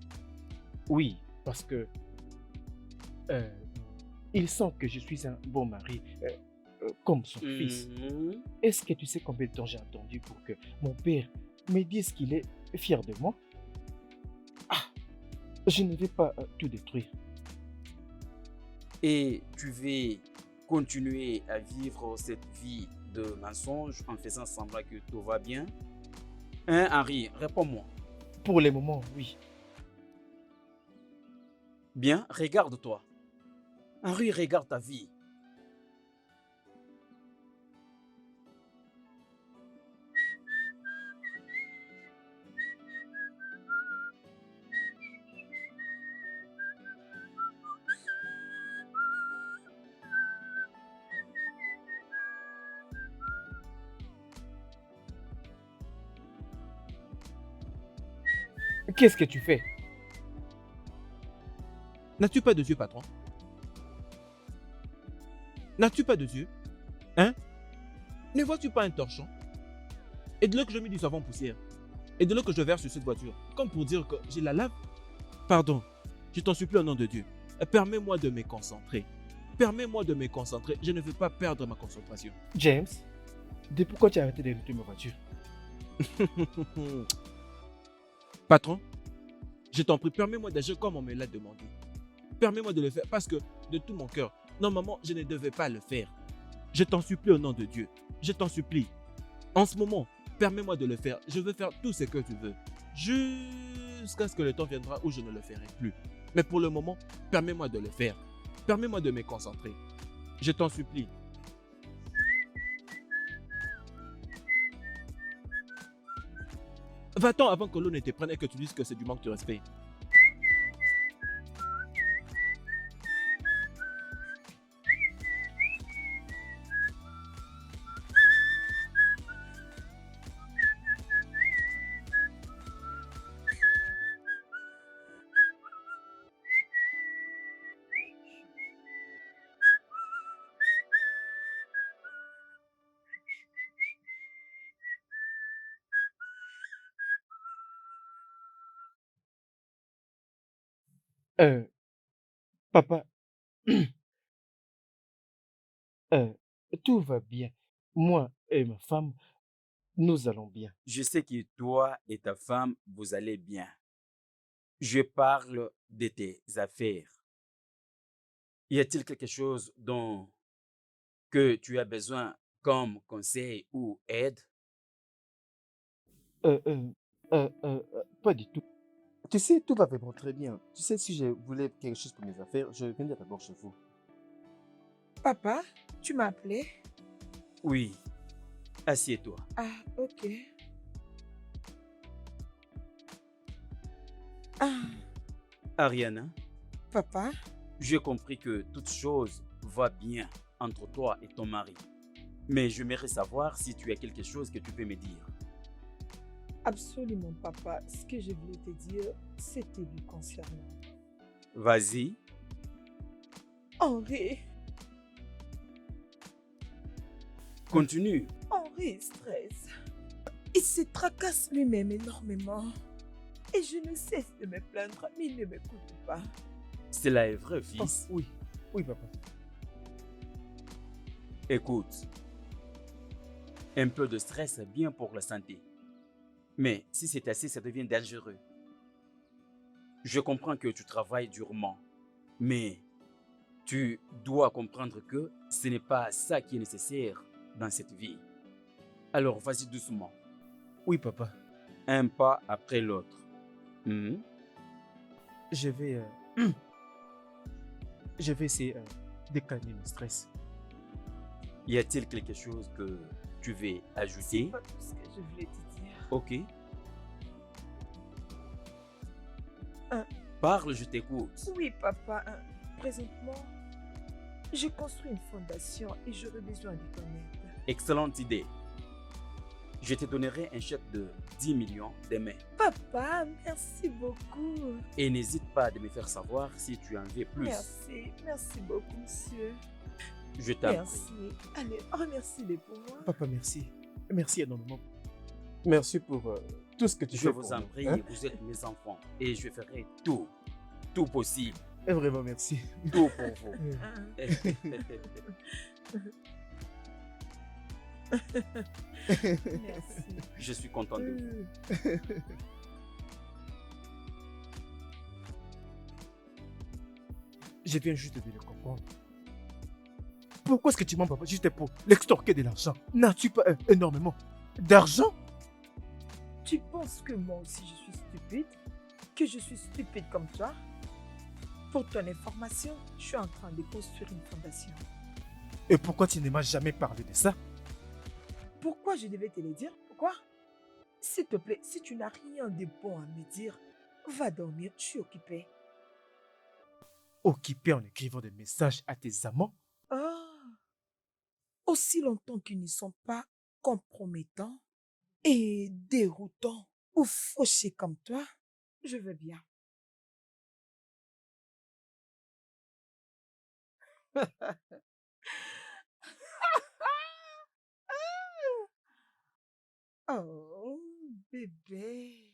Oui, parce que il sent que je suis un bon mari, comme son fils. Mhm. Est-ce que tu sais combien de temps j'ai attendu pour que mon père me dise qu'il est fier de moi? Ah, je ne vais pas tout détruire. Et tu veux continuer à vivre cette vie de mensonge en faisant semblant que tout va bien? Hein, Henri, réponds-moi. Pour le moment, oui. Bien, regarde-toi. Henri, regarde ta vie. Qu'est-ce que tu fais? N'as-tu pas de yeux, patron? N'as-tu pas de yeux? Hein? Ne vois-tu pas un torchon? Et de là que je mets du savon poussière. Et de là que je verse sur cette voiture. Comme pour dire que je la lave. Pardon, je t'en supplie au nom de Dieu. Permets-moi de me concentrer. Permets-moi de me concentrer. Je ne veux pas perdre ma concentration. James, depuis quand tu as arrêté de nettoyer ma voiture? Patron, je t'en prie, permets-moi d'agir comme on me l'a demandé. Permets-moi de le faire parce que de tout mon cœur, normalement, je ne devais pas le faire. Je t'en supplie au nom de Dieu. Je t'en supplie. En ce moment, permets-moi de le faire. Je veux faire tout ce que tu veux. Jusqu'à ce que le temps viendra où je ne le ferai plus. Mais pour le moment, permets-moi de le faire. Permets-moi de me concentrer. Je t'en supplie. Va-t'en avant que l'eau ne te prenne et que tu dises que c'est du manque de respect. Euh, Papa, euh, tout va bien. Moi et ma femme, nous allons bien. Je sais que toi et ta femme, vous allez bien. Je parle de tes affaires. Y a-t-il quelque chose dont que tu as besoin comme conseil ou aide? Euh, euh, Pas du tout. Tu sais, tout va vraiment très bien. Tu sais, si je voulais quelque chose pour mes affaires, je viendrais d'abord chez vous. Papa, tu m'as appelé? Oui, assieds-toi. Ah, ok. Ah, Ariana, papa, j'ai compris que toute chose va bien entre toi et ton mari. Mais j'aimerais savoir si tu as quelque chose que tu peux me dire. absolument papa. Ce que je voulais te dire, c'était lui concernant. Vas-y, Henri, continue. Henri stresse. Il se tracasse lui-même énormément. Et je ne cesse de me plaindre, mais il ne m'écoute pas. Cela est vrai, Oh, fils. oui, oui, papa. Écoute, un peu de stress est bien pour la santé. Mais si c'est assez, ça devient dangereux. Je comprends que tu travailles durement, mais tu dois comprendre que ce n'est pas ça qui est nécessaire dans cette vie. Alors vas-y doucement, Oui, papa. un pas après l'autre. Mhm. Je vais, je vais essayer de calmer mon stress. Y a-t-il quelque chose que tu veux C'est ajouter? pas tout ce que je voulais te dire. Ok. Hein. Parle, je t'écoute. Oui, papa, présentement, je construis une fondation et j'aurais besoin de ton aide. Excellente idée. Je te donnerai un chèque de 10 millions demain. Papa, merci beaucoup. Et n'hésite pas de me faire savoir si tu en veux plus. Merci, merci beaucoup, monsieur. Je t'en prie. Merci. Allez, remercie-les pour moi. Papa, merci. Merci énormément. Merci pour tout ce que tu Je fais vous pour en nous, prie, hein. vous êtes mes enfants et je ferai tout possible, Et vraiment, merci. tout pour vous. Merci. Je suis content de vous. Je viens juste de le comprendre. Pourquoi est-ce que tu mens, papa, juste pour l'extorquer de l'argent? N'as-tu pas énormément d'argent? Tu penses que moi aussi je suis stupide? Que je suis stupide comme toi? Pour ton information, je suis en train de construire une fondation. Et pourquoi tu ne m'as jamais parlé de ça? Pourquoi je devais te le dire? Pourquoi? S'il te plaît, si tu n'as rien de bon à me dire, va dormir, je suis occupée. Occupé en écrivant des messages à tes amants? Ah, aussi longtemps qu'ils ne sont pas compromettants et déroutants ou fauchés comme toi, je veux bien. Oh, bébé.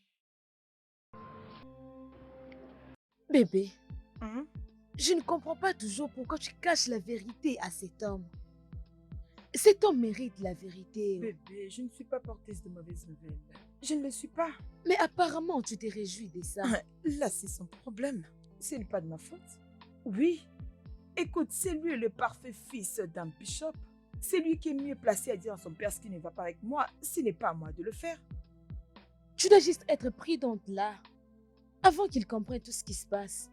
Bébé, Hein? je ne comprends pas toujours pourquoi tu caches la vérité à cet homme. Cet homme mérite la vérité. Bébé, je ne suis pas porteuse de mauvaises nouvelles. Je ne le suis pas. Mais apparemment, tu t'es réjoui de ça. Là, c'est son problème. Ce n'est pas de ma faute. Oui. Écoute, c'est lui le parfait fils d'un bishop. C'est lui qui est mieux placé à dire à son père ce qui ne va pas avec moi. Ce n'est pas à moi de le faire. Tu dois juste être prudente là, avant qu'il comprenne tout ce qui se passe.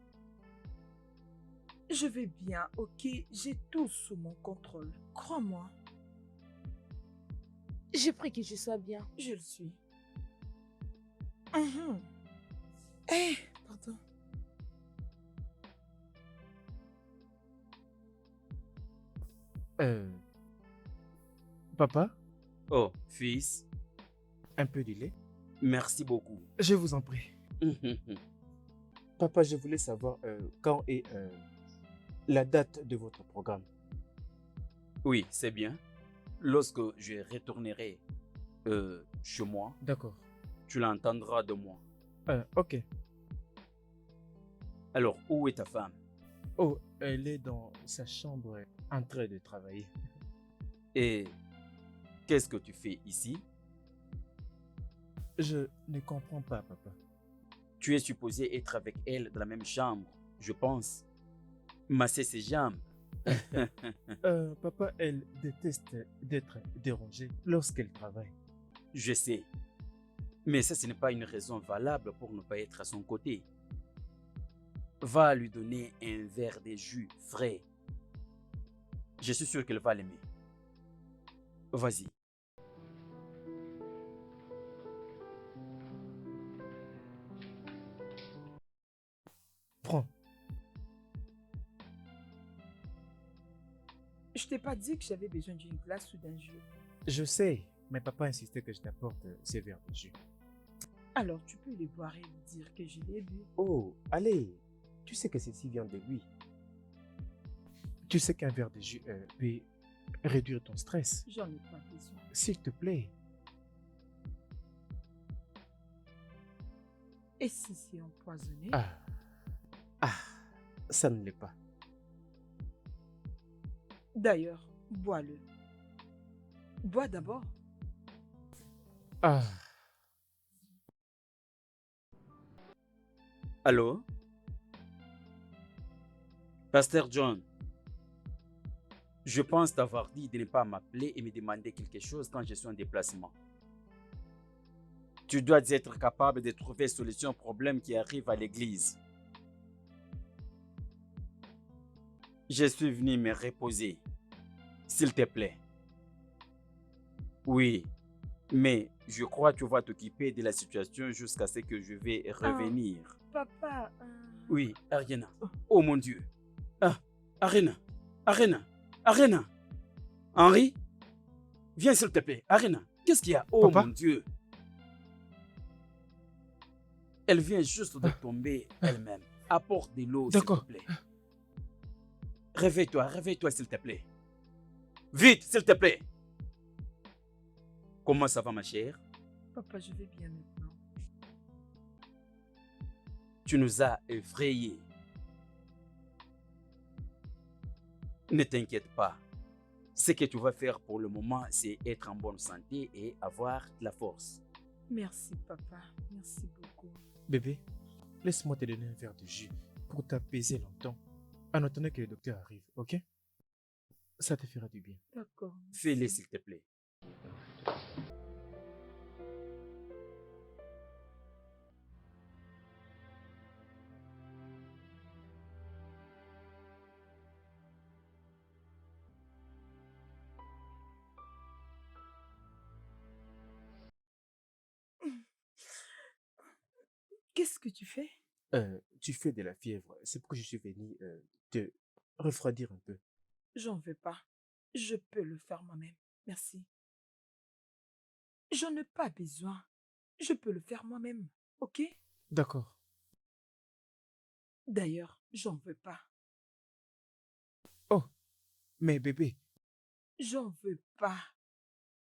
Je vais bien, ok? J'ai tout sous mon contrôle. Crois-moi, Je prie que tu sois bien. je le suis. Mhm. Eh, pardon. Euh, Papa, Oh, fils, un peu de lait. merci beaucoup. Je vous en prie. Papa, je voulais savoir quand est la date de votre programme. Oui, c'est bien. Lorsque je retournerai chez moi, D'accord. tu l'entendras de moi. Ok. Alors, où est ta femme? Oh, elle est dans sa chambre en train de travailler. Et qu'est-ce que tu fais ici? Je ne comprends pas, papa. Tu es supposé être avec elle dans la même chambre, je pense. Masser ses jambes. Papa, elle déteste d'être dérangée lorsqu'elle travaille. Je sais. Mais ça, ce n'est pas une raison valable pour ne pas être à son côté. Va lui donner un verre de jus frais. Je suis sûr qu'elle va l'aimer. Vas-y. Prends. Je t'ai pas dit que j'avais besoin d'une glace ou d'un jus. Je sais, mais papa insistait que je t'apporte ces verres de jus. Alors tu peux les boire et lui dire que je l'ai bu. Oh, allez. Tu sais que ceci vient de lui. Tu sais qu'un verre de jus peut réduire ton stress. J'en ai pas besoin. S'il te plaît. Et si c'est empoisonné? Ah, ça ne l'est pas. D'ailleurs, bois-le. Bois d'abord. Ah, Allô? Pasteur John, je pense t'avoir dit de ne pas m'appeler et me demander quelque chose quand je suis en déplacement. Tu dois être capable de trouver solution aux problèmes qui arrivent à l'église. Je suis venu me reposer, s'il te plaît. Oui, mais je crois que tu vas t'occuper de la situation jusqu'à ce que je vais revenir. Papa, Oui, Ariana. Oh mon Dieu. Ah, Arena. Arena. Arena. Henri, viens s'il te plaît. Arena, qu'est-ce qu'il y a? Oh Papa? mon Dieu. Elle vient juste de tomber elle-même. Apporte de l'eau, s'il te D'accord. plaît. Réveille-toi, s'il te plaît. Vite, s'il te plaît. Comment ça va, ma chère? papa, je vais bien maintenant. Tu nous as effrayés. Ne t'inquiète pas. Ce que tu vas faire pour le moment, c'est être en bonne santé et avoir de la force. Merci, papa. Merci beaucoup. Bébé, laisse-moi te donner un verre de jus pour t'apaiser longtemps en attendant que le docteur arrive, ok? Ça te fera du bien. D'accord. Fais-le, s'il te plaît. Qu'est-ce que tu fais? Tu fais de la fièvre, c'est pourquoi je suis venu te refroidir un peu. J'en veux pas. Je peux le faire moi-même. Merci. J'en ai pas besoin. Je peux le faire moi-même. Ok? D'accord. D'ailleurs, j'en veux pas. Oh, mais bébé, J'en veux pas.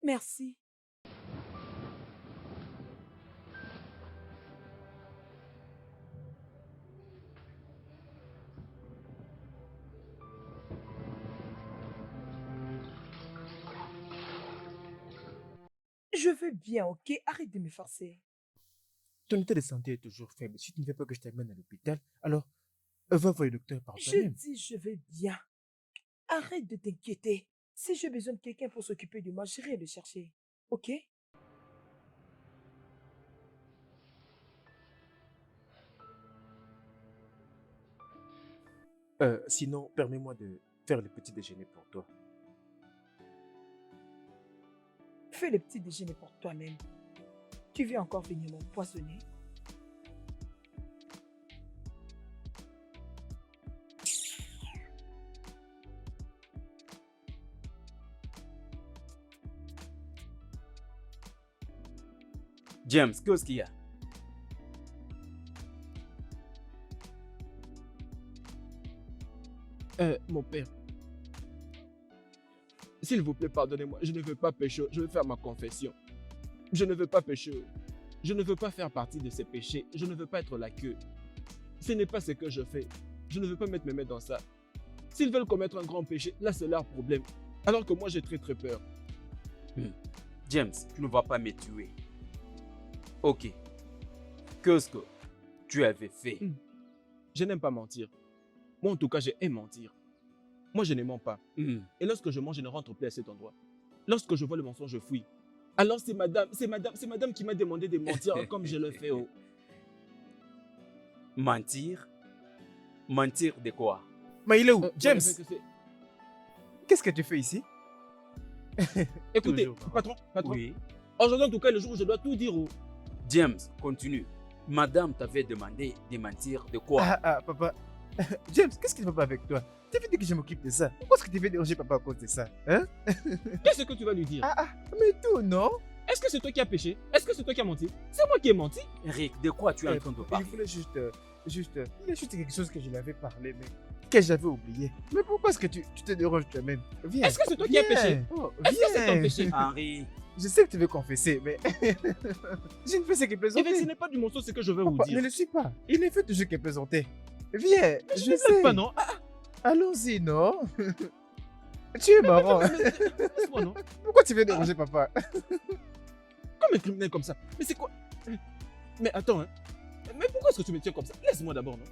Merci. Je veux bien, ok? Arrête de me forcer. ton état de santé est toujours faible. Si tu ne veux pas que je t'amène à l'hôpital, alors va voir le docteur par Je toi-même. dis je vais bien. Arrête de t'inquiéter. Si j'ai besoin de quelqu'un pour s'occuper de moi, j'irai le chercher. Ok? Sinon, permets-moi de faire le petit déjeuner pour toi. Fais le petit déjeuner pour toi-même. Tu Tu veux encore venir m'empoisonner? James, qu'est-ce qu'il y a? Mon père, s'il vous plaît, pardonnez-moi. Je ne veux pas pécher. Je veux faire ma confession. Je ne veux pas pécher. Je ne veux pas faire partie de ces péchés. Je ne veux pas être la queue. Ce n'est pas ce que je fais. Je ne veux pas mettre mes mains dans ça. S'ils veulent commettre un grand péché, là c'est leur problème. Alors que moi j'ai très très peur. James, tu ne vas pas me tuer. Ok. Qu'est-ce que tu avais fait? Je n'aime pas mentir. Moi en tout cas, j'aime mentir. Moi je ne mens pas. Et lorsque je mens, je ne rentre plus à cet endroit. Lorsque je vois le mensonge, je fuis. Alors c'est madame qui m'a demandé de mentir comme je le fais. Oh. Mentir? Mentir de quoi? Mais il est où? Vous James, savez que c'est- qu'est-ce que tu fais ici? Écoutez, Toujours. patron, Oui. aujourd'hui en tout cas, le jour où je dois tout dire. Oh. James, continue. Madame t'avait demandé de mentir de quoi? Papa. James, qu'est-ce qui ne va pas avec toi? Tu avais dit que je m'occupe de ça. Pourquoi est-ce que tu veux déranger papa à cause de ça? Hein? Qu'est-ce que tu vas lui dire? Mais tout, non? Est-ce que c'est toi qui as péché? Est-ce que c'est toi qui as menti? C'est moi qui ai menti. Eric, de quoi tu es en train de Il parler? voulait juste. Il y a juste quelque chose que je lui avais parlé, mais que j'avais oublié. Mais pourquoi est-ce que tu te déranges toi-même? Viens. Est-ce que c'est toi qui as péché? Oh, Est-ce que c'est ton viens. péché? Henri, Je sais que tu veux confesser, mais je ne fais ce que Eh bien, plaisanter. ce n'est pas du mensonge ce que je veux vous Papa, ne dire. le suis pas. Il ne fait toujours que plaisanter. Viens, Je je ne sais. blague pas, non? Allons-y, non? Tu es marrant. Laisse-moi, non? Pourquoi tu veux déranger papa? Comme un criminel comme ça. Mais c'est quoi? Mais attends, hein. Mais pourquoi est-ce que tu me tiens comme ça? Laisse-moi d'abord, non?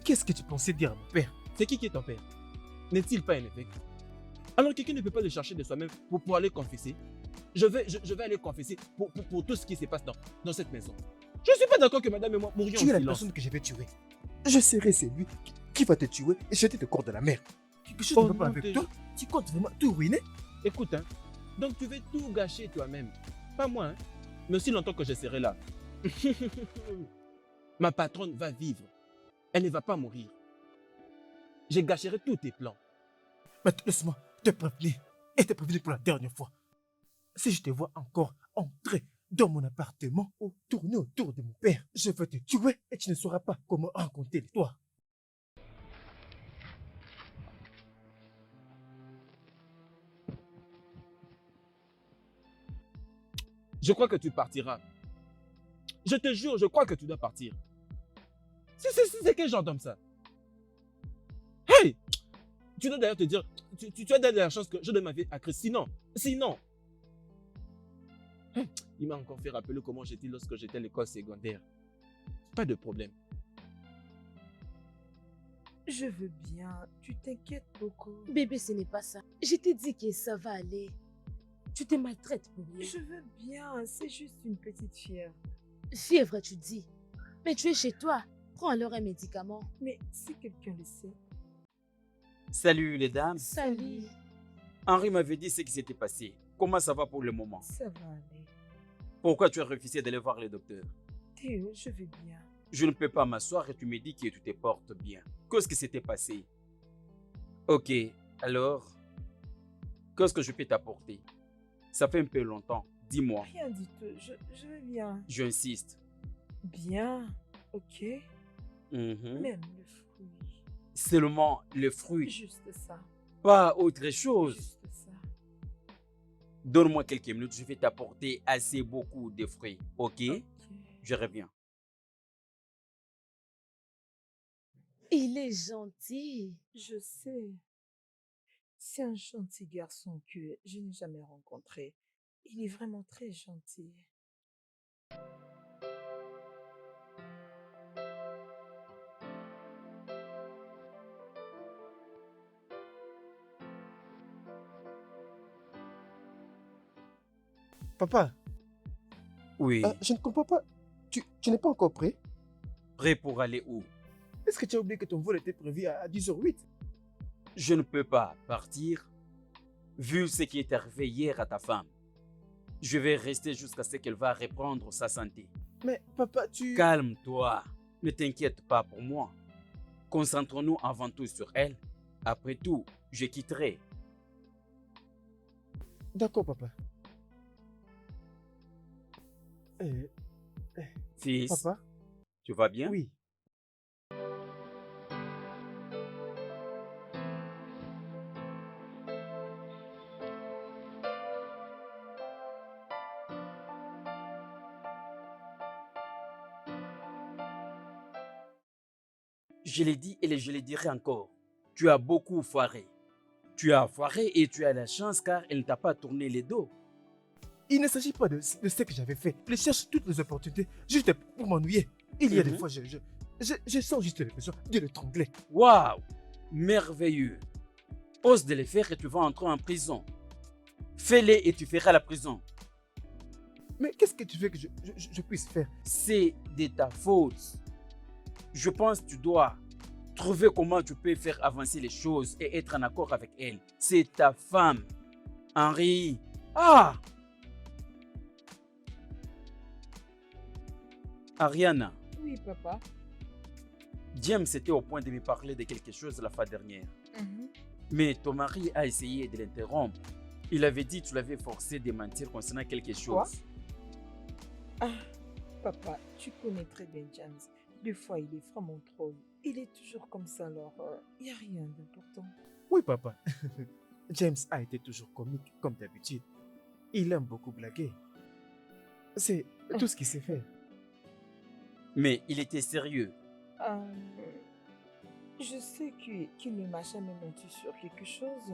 Qu'est-ce que tu pensais dire à mon père? C'est qui est ton père? N'est-il pas un évêque? Alors quelqu'un ne peut pas le chercher de soi-même pour aller confesser. Je vais aller confesser pour tout ce qui se passe dans cette maison. Je ne suis pas d'accord que madame et moi mourions en Tu es la silence. personne que je vais tuer. Je serai celui qui va te tuer et jeter le corps de la mer. Quelque chose ne Oh va pas non, avec t'es- toi? Tu comptes vraiment tout ruiner? Écoute, hein. Donc tu veux tout gâcher toi-même. Pas moi, hein. Mais aussi longtemps que je serai là. Ma patronne va vivre. Elle ne va pas mourir. Je gâcherai tous tes plans. Mais laisse-moi te prévenir et te prévenir pour la dernière fois. Si je te vois encore entrer dans mon appartement ou tourner autour de mon père, je vais te tuer et tu ne sauras pas comment raconter l'histoire. Je crois que tu partiras. Je te jure, je crois que tu dois partir. C'est quel genre d'homme ça? Hey! Tu dois d'ailleurs te dire, tu as d'ailleurs la chance que je donne ma vie à Christ. Sinon. Hey, il m'a encore fait rappeler comment j'étais lorsque j'étais à l'école secondaire. Pas de problème. Je veux bien. Tu t'inquiètes beaucoup. Bébé, ce n'est pas ça. Je t'ai dit que ça va aller. Tu te maltraites pour rien. Je veux bien. C'est juste une petite fièvre. Fièvre, tu dis. Mais tu es chez toi. Prends alors un médicament. Mais si quelqu'un le sait. salut les dames. Salut. Henri m'avait dit ce qui s'était passé. Comment ça va pour le moment? Ça va aller. Pourquoi tu as refusé d'aller voir le docteur? Théo, je vais bien. Je ne peux pas m'asseoir et tu me dis que tu te portes bien. Qu'est-ce qui s'était passé? Ok, alors, qu'est-ce que je peux t'apporter? Ça fait un peu longtemps. Dis-moi, Rien du tout. Je vais bien. j'insiste. Bien. Ok. Mhm. Même le fruit. Seulement le fruit, Juste ça. pas autre chose. Juste ça. Donne-moi quelques minutes, je vais t'apporter assez beaucoup de fruits. Ok? Ok. Je reviens. Il est gentil. Je sais. C'est un gentil garçon que je n'ai jamais rencontré. Il est vraiment très gentil. Papa, Oui. je ne comprends pas. Tu n'es pas encore prêt? Prêt pour aller où? Est-ce que tu as oublié que ton vol était prévu à 10h08? Je ne peux pas partir vu ce qui est arrivé hier à ta femme. Je vais rester jusqu'à ce qu'elle va reprendre sa santé. Mais papa, tu... Calme-toi. Ne t'inquiète pas pour moi. Concentrons-nous avant tout sur elle. Après tout, je quitterai. D'accord, papa. Euh, Fils, papa? tu vas bien? Oui. Je l'ai dit et je le dirai encore. Tu as beaucoup foiré. Tu as foiré et tu as la chance car elle ne t'a pas tourné les dos. Il ne s'agit pas de ce que j'avais fait. Je cherche toutes les opportunités juste pour m'ennuyer. Il y a des fois, je sens juste l'impression de l'étrangler. Waouh! Merveilleux. Ose de les faire et tu vas entrer en prison. Fais-les et tu feras la prison. Mais qu'est-ce que tu veux que je puisse faire? C'est de ta faute. Je pense que tu dois trouver comment tu peux faire avancer les choses et être en accord avec elle. C'est ta femme. Henri. Ah! Ariana, Oui, papa. James était au point de me parler de quelque chose la fois dernière. Mais ton mari a essayé de l'interrompre. Il avait dit que tu l'avais forcé de mentir concernant quelque chose. Ah, papa, tu connais très bien James. Des fois, il est vraiment trop. Il est toujours comme ça, alors il n'y a rien d'important. Oui, papa. James a été toujours comique, comme d'habitude. Il aime beaucoup blaguer. C'est tout ce qu'il sait faire. Mais il était sérieux. Je sais qu'il ne m'a jamais menti sur quelque chose.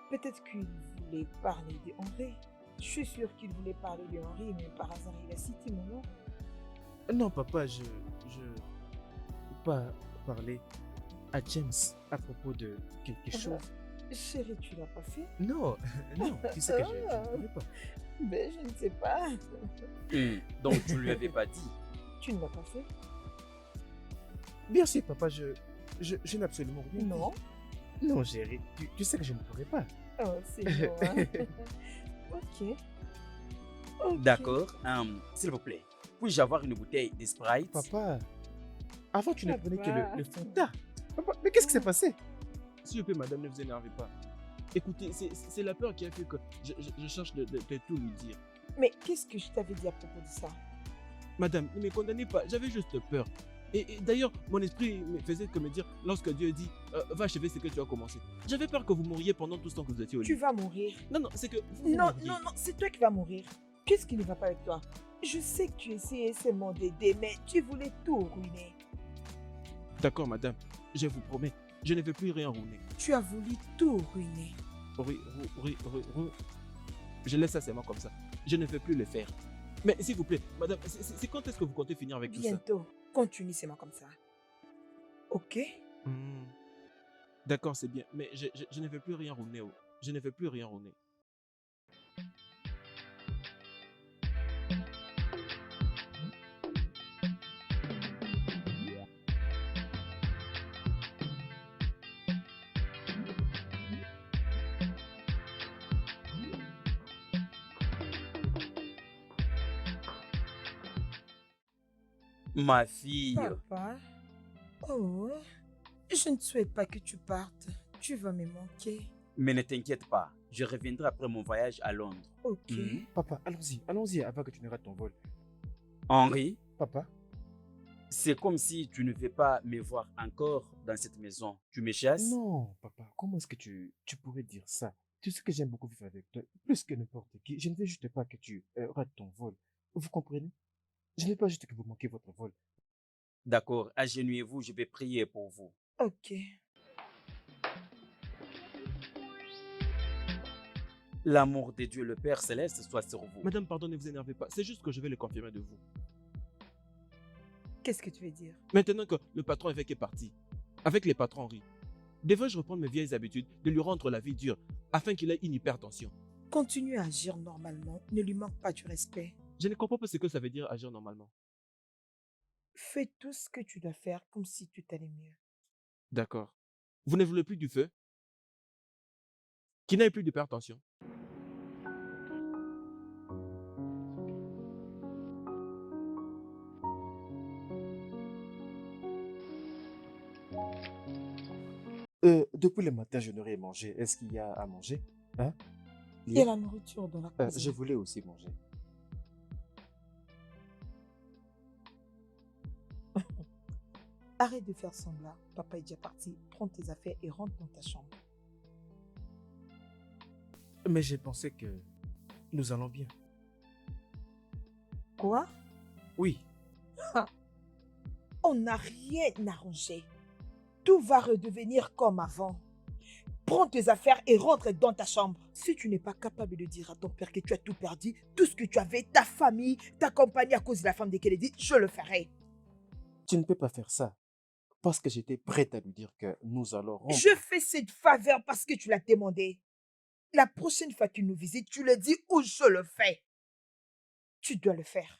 Peut-être qu'il voulait parler de Henri. Je suis sûre qu'il voulait parler de Henri, mais par hasard, il a cité mon nom. Non, papa, je peux pas parler à James à propos de quelque chose. Chérie, tu l'as pas fait? Non, non, tu sais que je ne pourrais pas. Ben, je ne sais pas. Donc tu ne lui avais pas dit. Tu ne l'as pas fait? Bien sûr, papa, je n'ai absolument rien dit. Non. Non, chérie, tu sais que je ne pourrais pas. Oh, c'est bon, hein? Ok. D'accord. S'il vous plaît, puis-je avoir une bouteille de Sprite? Papa, avant tu ne prenais que Papa. le Fanta. Papa, mais qu'est-ce qui s'est passé? S'il vous plaît, madame, ne vous énervez pas. Écoutez, c'est la peur qui a fait que je cherche de tout lui dire. Mais qu'est-ce que je t'avais dit à propos de ça? Madame, ne me condamnez pas, j'avais juste peur. Et d'ailleurs, mon esprit me faisait que me dire, lorsque Dieu dit, va achever ce que tu as commencé. J'avais peur que vous mouriez pendant tout ce temps que vous étiez au lit. Tu vas mourir. Non, non, c'est que vous Non, mouriez. non, non, c'est toi qui vas mourir. Qu'est-ce qui ne va pas avec toi? Je sais que tu essayais seulement d'aider, mais tu voulais tout ruiner. D'accord, madame, je vous promets, je ne vais plus rien ruiner. Tu as voulu tout ruiner. Je laisse ça seulement comme ça. Je ne vais plus le faire. Mais s'il vous plaît, madame, c'est quand est-ce que vous comptez finir avec tout ça? Bientôt. Continue seulement comme ça. Ok? D'accord, c'est bien. Mais je ne vais plus rien ruiner. Je ne vais plus rien ruiner. Ma fille. Papa. Oh. Je ne souhaite pas que tu partes. Tu vas me manquer. Mais ne t'inquiète pas, je reviendrai après mon voyage à Londres. Ok. Papa, allons-y avant que tu ne rates ton vol. Henri, Papa, c'est comme si tu ne veux pas me voir encore dans cette maison. Tu me chasses? non, papa, comment est-ce que tu pourrais dire ça? Tu sais que j'aime beaucoup vivre avec toi, plus que n'importe qui. Je ne veux juste pas que tu rates ton vol. Vous comprenez? Je ne veux pas juste que vous manquiez votre vol. D'accord, agenouillez-vous, je vais prier pour vous. Ok. L'amour de Dieu le Père Céleste soit sur vous. Madame, pardon, ne vous énervez pas. C'est juste que je vais le confirmer de vous. Qu'est-ce que tu veux dire? Maintenant que le patron évêque est parti, avec les patrons Henri, devrais-je reprendre mes vieilles habitudes de lui rendre la vie dure afin qu'il ait une hypertension? Continue à agir normalement. Ne lui manque pas du respect. Je ne comprends pas ce que ça veut dire agir normalement. Fais tout ce que tu dois faire comme si tout allait mieux. D'accord. Vous ne voulez plus du feu? Qu'il n'ait plus d'hypertension? Depuis le matin, je n'aurais mangé. Est-ce qu'il y a à manger? Hein? Il y a la nourriture dans la Je cuisine. voulais aussi manger. Arrête de faire semblant. Papa est déjà parti. Prends tes affaires et rentre dans ta chambre. Mais j'ai pensé que nous allons bien. Quoi? Oui. On n'a rien arrangé. Tout va redevenir comme avant. Prends tes affaires et rentre dans ta chambre. Si tu n'es pas capable de dire à ton père que tu as tout perdu, tout ce que tu avais, ta famille, ta compagnie à cause de la femme de Kennedy, je le ferai. Tu ne peux pas faire ça. Parce que j'étais prête à lui dire que nous allons rompre. Je fais cette faveur parce que tu l'as demandé. La prochaine fois qu'il nous visite, tu le dis ou je le fais. Tu dois le faire.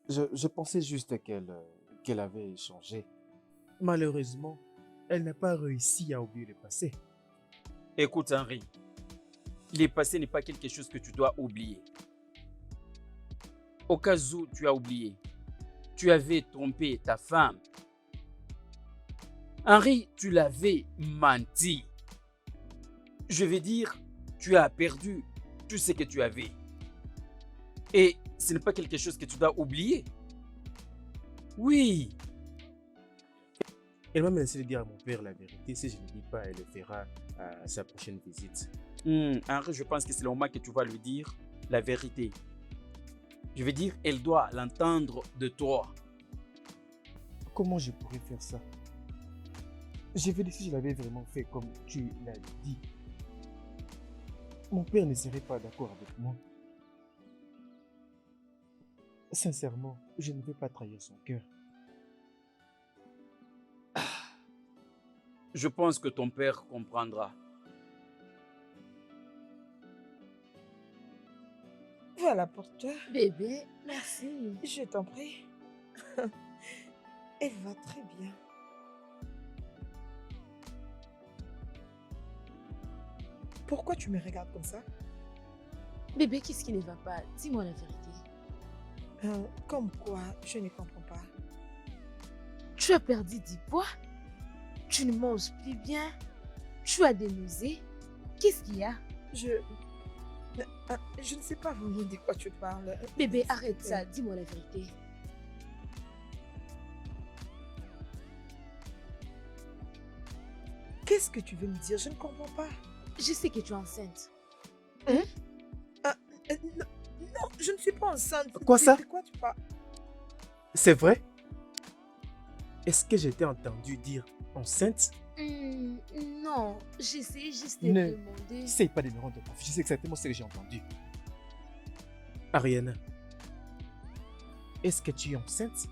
Je pensais juste qu'elle avait changé. Malheureusement, elle n'a pas réussi à oublier le passé. Écoute, Henri, le passé n'est pas quelque chose que tu dois oublier. Au cas où tu as oublié, tu avais trompé ta femme. Henri, tu l'avais menti. Je vais dire, tu as perdu tout ce que tu avais. Et ce n'est pas quelque chose que tu dois oublier. Oui, Elle m'a menacé de dire à mon père la vérité. Si je ne le dis pas, elle le fera à sa prochaine visite. Henri, je pense que c'est le moment que tu vas lui dire la vérité. Je veux dire, elle doit l'entendre de toi. Comment je pourrais faire ça? Je vais dire si je l'avais vraiment fait comme tu l'as dit. Mon père ne serait pas d'accord avec moi. Sincèrement, je ne veux pas trahir son cœur. Je pense que ton père comprendra. Voilà pour toi. Bébé, merci. Je t'en prie. Elle va très bien. Pourquoi tu me regardes comme ça? Bébé, qu'est-ce qui ne va pas? Dis-moi la vérité. Comme quoi, je ne comprends pas. Tu as perdu du poids? Tu ne manges plus bien? Tu as des nausées? Qu'est-ce qu'il y a? Je ne sais pas vraiment de quoi tu parles. Bébé, arrête ça. Dis-moi la vérité. Qu'est-ce que tu veux me dire? Je ne comprends pas. Je sais que tu es enceinte. Non, non, je ne suis pas enceinte. Quoi ça? De quoi tu parles? C'est vrai? Est-ce que j'ai été entendu dire enceinte? Non, j'essaie juste de Ne demander. Essaye pas de me rendre confiance. Je sais exactement ce que j'ai entendu. Ariana, est-ce que tu es enceinte?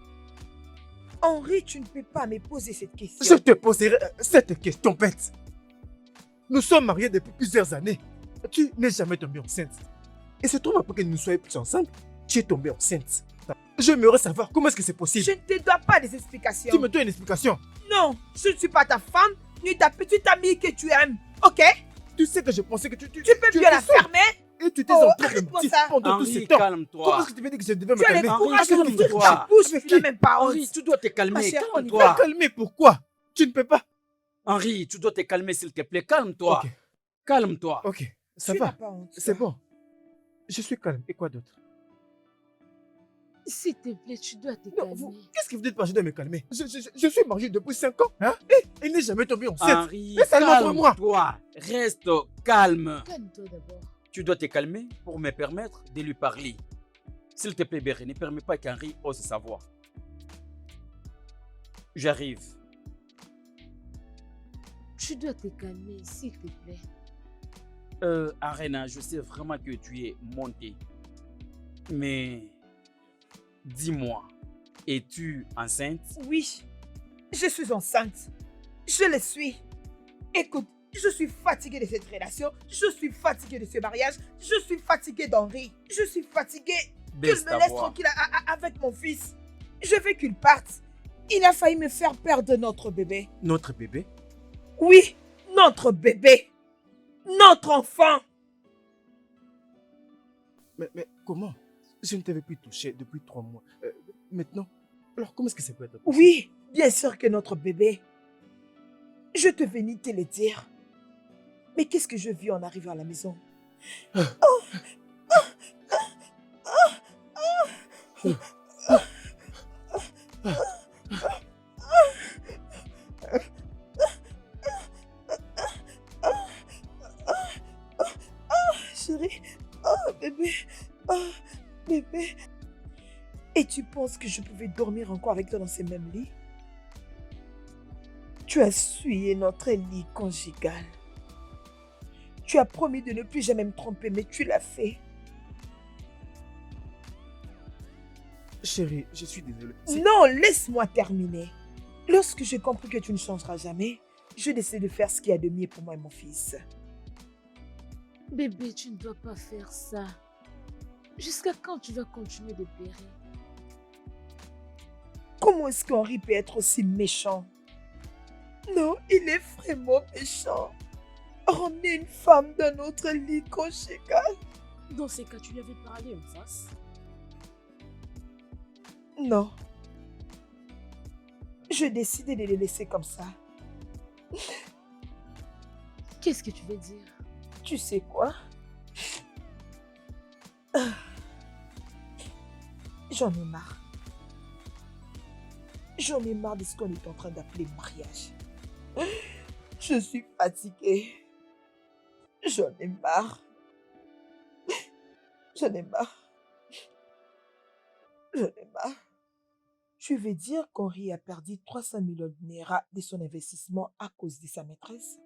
Henri, tu ne peux pas me poser cette Je question. te poserai cette question bête. Nous sommes mariés depuis plusieurs années. Tu n'es jamais tombée enceinte. Et c'est trop après que nous ne soyons plus ensemble, tu es tombée enceinte. J'aimerais savoir comment est-ce que c'est possible. Je ne te dois pas des explications. Tu me donnes une explication. Non, je ne suis pas ta femme, ni ta petite amie que tu aimes. Ok? Tu sais que je pensais que tu Tu peux bien la étais seule. fermer. Et tu t'es Oh, en train de arrête-moi mentir ça. pendant tout ce Henri, temps. Comment calme-toi. est-ce que tu m'as dit que je devais me Tu as le calmer? courage de Henri, m'ouvrir calme-toi. ta bouche, Avec tu n'as qui? même pas honte. Henri, tu dois te Ma calmer. chère, on y Pas va. Calme-toi. calmer, pourquoi? Tu ne peux pas. Henri, tu dois te calmer, s'il te plaît. Calme-toi. Ok, Calme-toi. ok, ça Tu n'as va. pas honte. C'est bon. Je suis calme. Et quoi d'autre? S'il te plaît, tu dois te Non, vous, calmer. qu'est-ce que vous dites par je dois me calmer? Je suis marié depuis 5 ans. Hein? Et elle n'est jamais tombée enceinte. Henri, Mais ça montre moi. calme-toi. Reste calme. Calme-toi d'abord. Tu dois te calmer pour me permettre de lui parler. S'il te plaît, Berry, ne permets pas qu'Henri ose savoir. J'arrive. Tu dois te calmer, s'il te plaît. Arena, je sais vraiment que tu es montée. Mais dis-moi, es-tu enceinte? Oui, je suis enceinte. Je le suis. Écoute, je suis fatiguée de cette relation. Je suis fatiguée de ce mariage. Je suis fatiguée d'Henri. Je suis fatiguée Baisse qu'il ta me laisse voix. tranquille avec mon fils. Je veux qu'il parte. Il a failli me faire perdre notre bébé. Notre bébé? Oui, notre bébé. Notre enfant. Mais comment? Je ne t'avais plus touché depuis 3 mois. Maintenant, alors comment est-ce que ça peut être possible? Oui, bien sûr que notre bébé. Je te venais te le dire. Mais qu'est-ce que je vis en arrivant à la maison? Chérie, bébé, bébé. Et tu penses que je pouvais dormir encore avec toi dans ces mêmes lits? Tu as souillé notre lit conjugal. Tu as promis de ne plus jamais me tromper, mais tu l'as fait. Chérie, je suis désolé. Non, laisse-moi terminer. Lorsque j'ai compris que tu ne changeras jamais, je décide de faire ce qu'il y a de mieux pour moi et mon fils. Bébé, tu ne dois pas faire ça. Jusqu'à quand tu vas continuer de pleurer? Comment est-ce qu'Henri peut être aussi méchant? Non, il est vraiment méchant. Ramener une femme dans notre lit conjugal. Dans ces cas, tu lui avais parlé en face. Non. Je décidé de les laisser comme ça. Qu'est-ce que tu veux dire? Tu sais quoi? J'en ai marre. J'en ai marre de ce qu'on est en train d'appeler mariage. Je suis fatiguée. J'en ai marre. J'en ai marre. J'en ai marre. Tu veux dire qu'Henri a perdu 300 millions de Naira de son investissement à cause de sa maîtresse?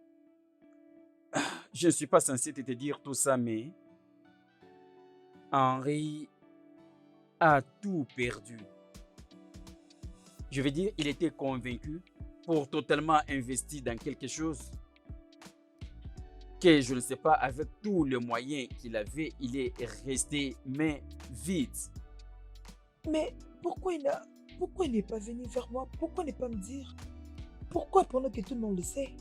Je ne suis pas censé te dire tout ça, mais Henri a tout perdu. Je veux dire, il était convaincu pour totalement investir dans quelque chose que je ne sais pas, avec tous les moyens qu'il avait, il est resté main vide. Mais pourquoi il n'est pas venu vers moi? Pourquoi ne pas me dire? Pourquoi pendant que tout le monde le sait?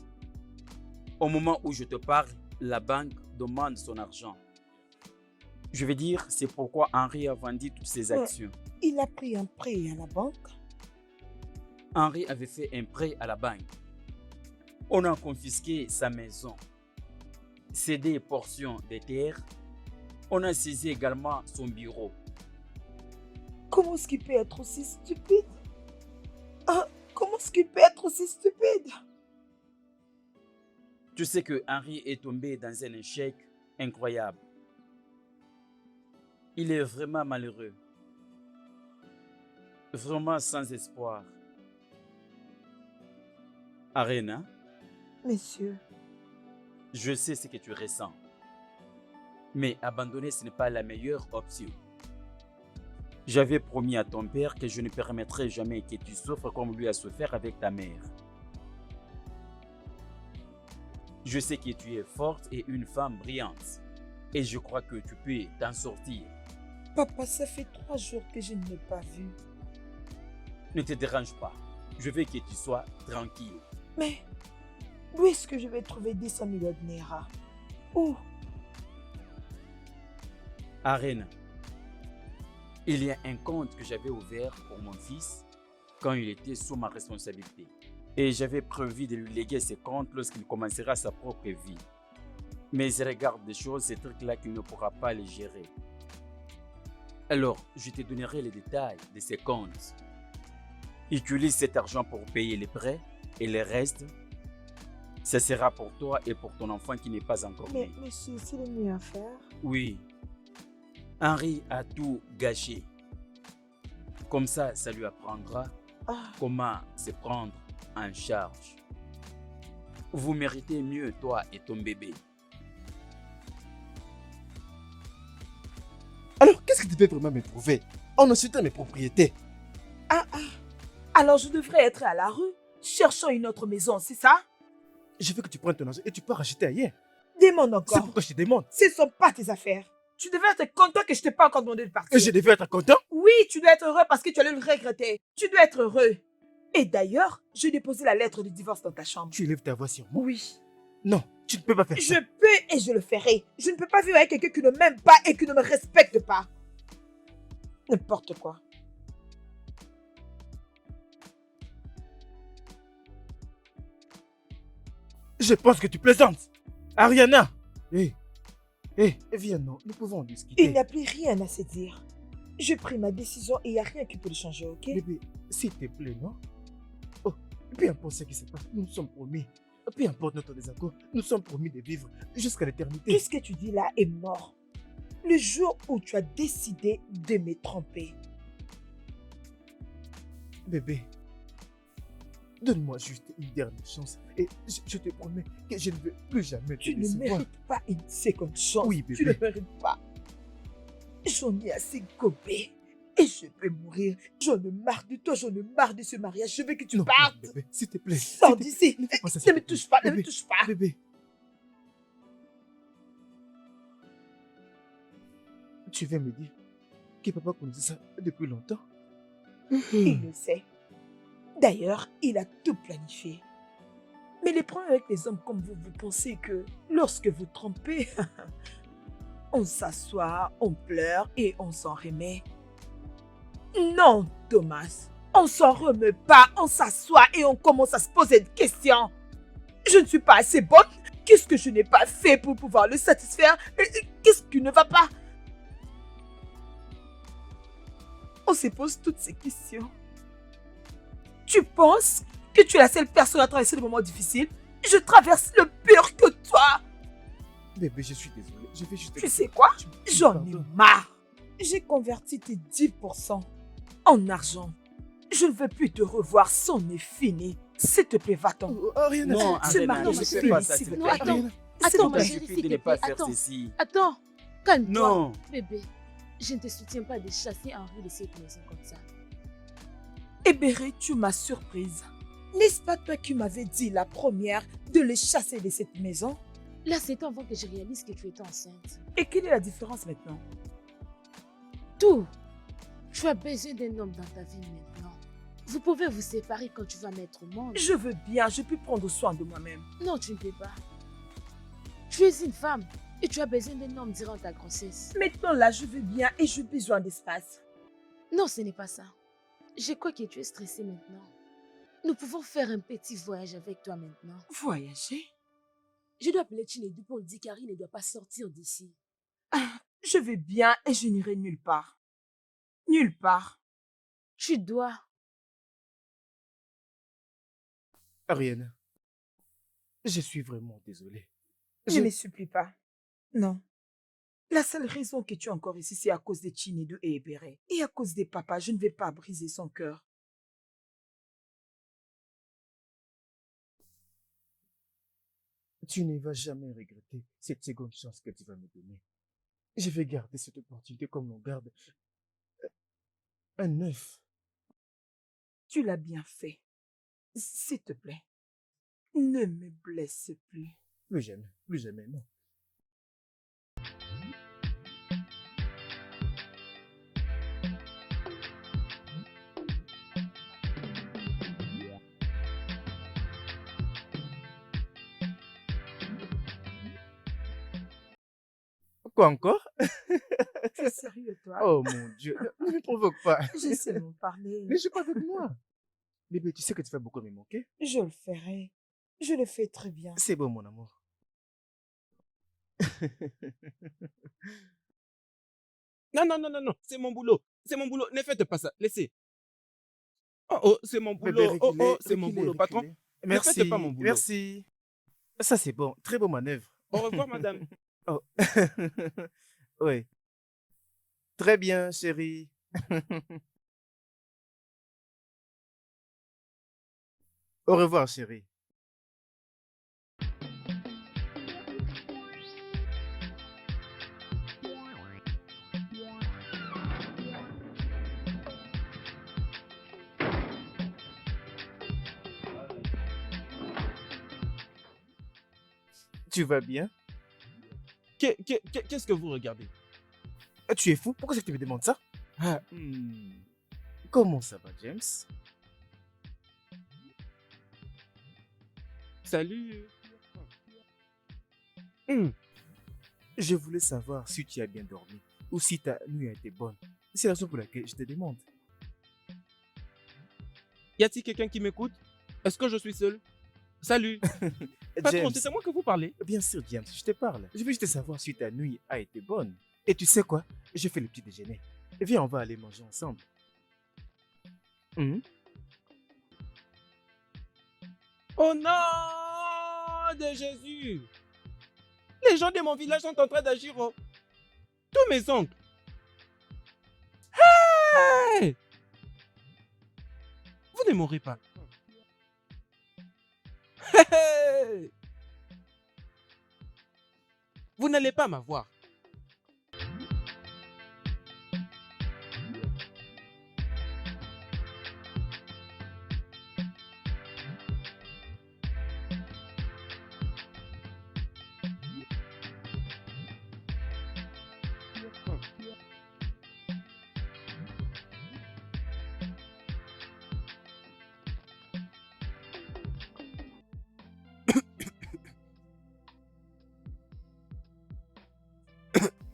Au moment où je te parle, la banque demande son argent. Je veux dire, c'est pourquoi Henri a vendu toutes ses actions. Il a pris un prêt à la banque. Henri avait fait un prêt à la banque. On a confisqué sa maison, cédé portions de terres. On a saisi également son bureau. Comment est-ce qu'il peut être aussi stupide? Ah, comment est-ce qu'il peut être aussi stupide? Tu sais que Henri est tombé dans un échec incroyable. Il est vraiment malheureux. Vraiment sans espoir. Arena, Monsieur, je sais ce que tu ressens. Mais abandonner, ce n'est pas la meilleure option. J'avais promis à ton père que je ne permettrai jamais que tu souffres comme lui a souffert avec ta mère. Je sais que tu es forte et une femme brillante. Et je crois que tu peux t'en sortir. papa, ça fait 3 jours que je ne l'ai pas vu. Ne te dérange pas. Je veux que tu sois tranquille. Mais où est-ce que je vais trouver 200 millions de Naira? Où? Arena, il y a un compte que j'avais ouvert pour mon fils quand il était sous ma responsabilité. Et j'avais prévu de lui léguer ce compte lorsqu'il commencera sa propre vie. Mais je regarde des choses, ces trucs-là qu'il ne pourra pas les gérer. Alors, je te donnerai les détails de ces comptes. Utilise cet argent pour payer les prêts et le reste, ça sera pour toi et pour ton enfant qui n'est pas encore Mais né. monsieur, c'est le mieux à faire. Oui, Henri a tout gâché. Comme ça lui apprendra Ah, comment se prendre en charge. Vous méritez mieux, toi et ton bébé. Est-ce que tu veux vraiment me prouver en insultant mes propriétés? Alors je devrais être à la rue, cherchant une autre maison, c'est ça? Je veux que tu prennes ton argent et tu peux racheter ailleurs. Demande C'est encore. pourquoi je te demande. Ce ne sont pas tes affaires. Tu devrais être content que je t'ai pas encore demandé de partir. Et je devais être content. Oui, tu dois être heureux parce que tu allais le regretter. Tu dois être heureux. Et d'ailleurs, j'ai déposé la lettre de divorce dans ta chambre. Tu élèves ta voix sur moi. Oui. Non, tu ne peux pas faire Je ça. peux et je le ferai. Je ne peux pas vivre avec quelqu'un qui ne m'aime pas et qui ne me respecte pas. N'importe quoi. Je pense que tu plaisantes. Ariana. Hé, viens, non, nous pouvons en discuter. Il n'y a plus rien à se dire. J'ai pris ma décision et il n'y a rien qui peut le changer, ok? Bébé, s'il te plaît, non? Oh, peu importe ce qui se passe, nous nous sommes promis. Peu importe notre désaccord, nous sommes promis de vivre jusqu'à l'éternité. Tout ce que tu dis là est mort. Le jour où tu as décidé de me tromper. Bébé, donne-moi juste une dernière chance et je te promets que je ne veux plus jamais te Tu ne décevoir. mérites pas une seconde chance. Oui, Tu ne bébé. mérites pas. J'en ai assez gobé. Et je vais mourir. J'en ai marre de toi, j'en ai marre de ce mariage. Je veux que tu Non, partes. non, bébé, s'il te plaît. Sors s'il te- d'ici. Ne fais pas ça, Ne s'il me te plaît. touche pas, ne me Bébé, touche pas. Bébé. Tu viens me dire que papa connaissait ça depuis longtemps? Il le sait. D'ailleurs, il a tout planifié. Mais les problèmes avec les hommes comme vous pensez que lorsque vous trompez, on s'assoit, on pleure et on s'en remet. Non, Thomas. On s'en remet pas, on s'assoit et on commence à se poser des questions. Je ne suis pas assez bonne. Qu'est-ce que je n'ai pas fait pour pouvoir le satisfaire? Qu'est-ce qui ne va pas? On se pose toutes ces questions. Tu penses que tu es la seule personne à traverser des moments difficiles? Je traverse le pire que toi. Bébé, je suis désolé. Je vais juste... Tu sais quoi? Tu me J'en ai pardonnes. marre. J'ai converti tes 10% en argent. Je ne veux plus te revoir, c'en est fini. S'il te plaît, va-t'en. Oh, Ariana, Non, Ce Ariana, mariage ne est fais fini, pas ça, s'il s'il te te Non, plaît. attends. Ariana, S'il Attends, te ma plaît. chérie, Je s'il de te ne pas plaît. faire Attends. ceci. Attends. Calme-toi. Non. Bébé, je ne te soutiens pas de chasser Henri de cette maison comme ça. Ebéré, tu m'as surprise. N'est-ce pas toi qui m'avais dit la première de le chasser de cette maison? Là, c'est avant que je réalise que tu étais enceinte. Et quelle est la différence maintenant? Tout. Tu as besoin d'un homme dans ta vie maintenant. Vous pouvez vous séparer quand tu vas mettre au monde. Je veux bien, je peux prendre soin de moi-même. Non, tu ne peux pas. Tu es une femme et tu as besoin d'un homme durant ta grossesse. Maintenant là, je veux bien et j'ai besoin d'espace. Non, ce n'est pas ça. Je crois que tu es stressée maintenant. Nous pouvons faire un petit voyage avec toi maintenant. Voyager? Je dois appeler Chinedu pour lui dire qu'Harry ne doit pas sortir d'ici. Je vais bien et je n'irai nulle part. Nulle part. Tu dois. Ariana, je suis vraiment désolé. Je ne me supplie pas. Non. La seule raison que tu es encore ici, c'est à cause de Chinedu et Ebere. Et à cause des papas, je ne vais pas briser son cœur. Tu ne vas jamais regretter cette seconde chance que tu vas me donner. Je vais garder cette opportunité comme on garde un œuf. Tu l'as bien fait. S'il te plaît, ne me blesse plus. Plus jamais, non. Quoi encore? C'est sérieux, toi? Oh mon Dieu, ne me provoque pas. Je sais m'en parler. Mais je pas avec moi. Bébé, tu sais que tu vas beaucoup me manquer. Je le ferai. Je le fais très bien. C'est bon, mon amour. Non, non, non, non, non, c'est mon boulot. C'est mon boulot. Ne faites pas ça. Laissez. Oh, oh, c'est mon Bébé, boulot. Oh, reculez, oh, c'est mon reculez, boulot, patron. reculez. Ne Merci, faites pas mon boulot. merci. Ça, c'est bon. Très bonne manœuvre. Au revoir, madame. Oh. Oui. Très bien, chérie. Au revoir, chérie. Tu vas bien? Qu'est-ce que vous regardez? Tu es fou? Pourquoi c'est que tu me demandes ça? Ah, comment ça va, James? Salut. Je voulais savoir si tu as bien dormi ou si ta nuit a été bonne. C'est la raison pour laquelle je te demande. Y a-t-il quelqu'un qui m'écoute? Est-ce que je suis seul? Salut. Patron, James, c'est à moi que vous parlez. bien sûr, James, je te parle. Je veux juste savoir si ta nuit a été bonne. Et tu sais quoi? J'ai fait le petit déjeuner. Viens, on va aller manger ensemble. Au nom de Jésus. Les gens de mon village sont en train d'agir. Oh. Tous mes oncles. Hey! Vous ne mourrez pas. Hey! Vous n'allez pas m'avoir.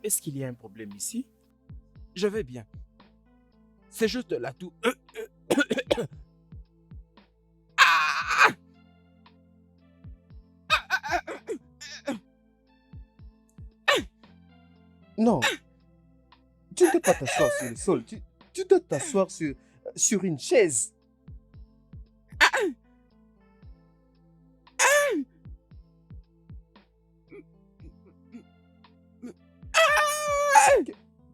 Est-ce qu'il y a un problème ici? Je vais bien. C'est juste de la toux. Ah! Non. Tu ne dois pas t'asseoir sur le sol. Tu dois t'asseoir sur une chaise.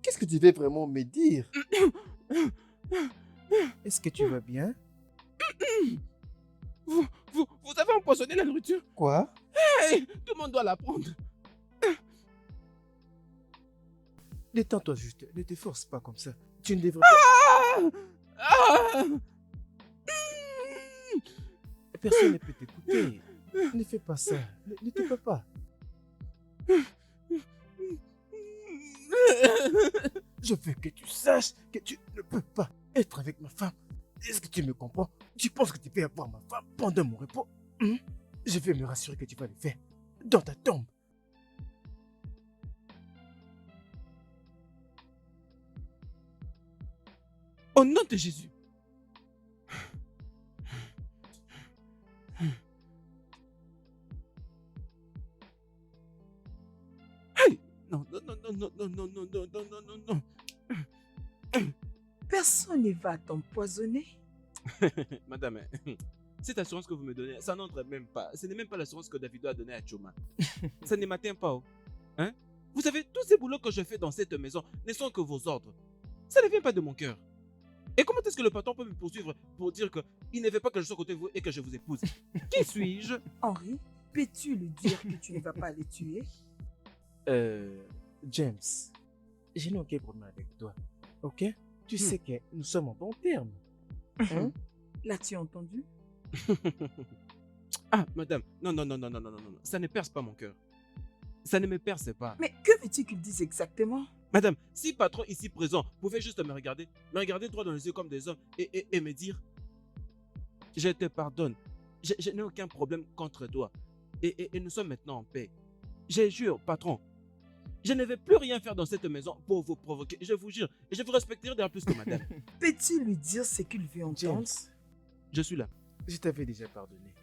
Qu'est-ce que tu veux vraiment me dire? Est-ce que tu vas bien? Vous avez empoisonné la nourriture. Quoi? Hey, tout le monde doit la prendre. Détends-toi juste. Ne te force pas comme ça. Tu ne devrais pas... Ah! Personne ne peut t'écouter. Ne fais pas ça. Ne te peux pas. Je veux que tu saches que tu ne peux pas être avec ma femme. Est-ce que tu me comprends? Tu penses que tu peux avoir ma femme pendant mon repos? Je vais me rassurer que tu vas le faire dans ta tombe. Au nom de Jésus. Hey! Non, non, non, non, non, non, non, non, non, non, non, non. Personne ne va t'empoisonner. Madame, cette assurance que vous me donnez, ça n'entre même pas. Ce n'est même pas l'assurance que Davido a donnée à Choma. Ça ne m'atteint pas. Oh. Hein? Vous savez, tous ces boulots que je fais dans cette maison ne sont que vos ordres. Ça ne vient pas de mon cœur. Et comment est-ce que le patron peut me poursuivre pour dire qu'il ne veut pas que je sois à côté de vous et que je vous épouse? Qui suis-je? Henri, peux-tu lui dire que tu ne vas pas les tuer? James, je n'ai aucun problème avec toi. Ok? Tu sais que nous sommes en bon terme. Hein? L'as-tu entendu? Ah, madame, non, non, non, non, non, non, non, non, ça ne perce pas mon cœur. Ça ne me perce pas. Mais que veux-tu qu'il dise exactement? Madame, si patron ici présent pouvait juste me regarder droit dans les yeux comme des hommes et me dire, je te pardonne, je n'ai aucun problème contre toi et nous sommes maintenant en paix. Je jure, patron, je ne vais plus rien faire dans cette maison pour vous provoquer, je vous jure, et je vous respecterai d'ailleurs plus que madame. Peux-tu lui dire ce qu'il veut James, entendre? Je suis là. je t'avais déjà pardonné.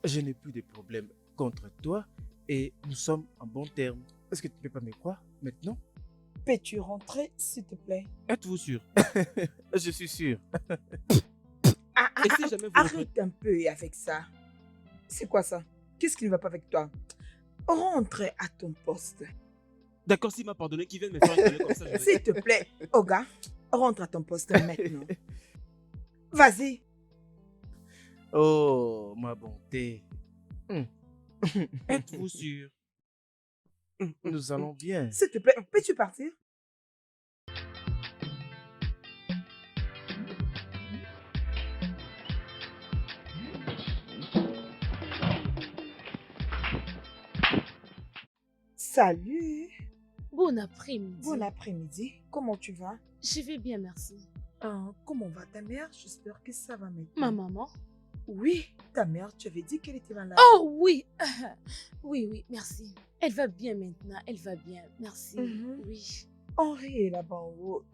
Je n'ai plus de problème contre toi et nous sommes en bon terme. Est-ce que tu ne peux pas me croire maintenant? Peux-tu rentrer, s'il te plaît? Êtes-vous sûr? Je suis sûr. Et si jamais vous... Arrête un peu avec ça. C'est quoi ça? Qu'est-ce qui ne va pas avec toi? Rentre à ton poste. D'accord, s'il m'a pardonné, qu'il vienne me faire un comme ça. Je vais... S'il te plaît, Oga, rentre à ton poste maintenant. Vas-y. Oh, ma bonté. Êtes-vous sûr? Nous allons bien. S'il te plaît, peux-tu partir? Salut. Bon après-midi. Bon après-midi. Comment tu vas? Je vais bien, merci. Comment va ta mère? J'espère que ça va maintenant. Ma maman? Oui, ta mère, tu avais dit qu'elle était malade. Oh oui. Oui, merci. Elle va bien maintenant, elle va bien, merci. Mhm. Oui, Henri est là-bas en haut.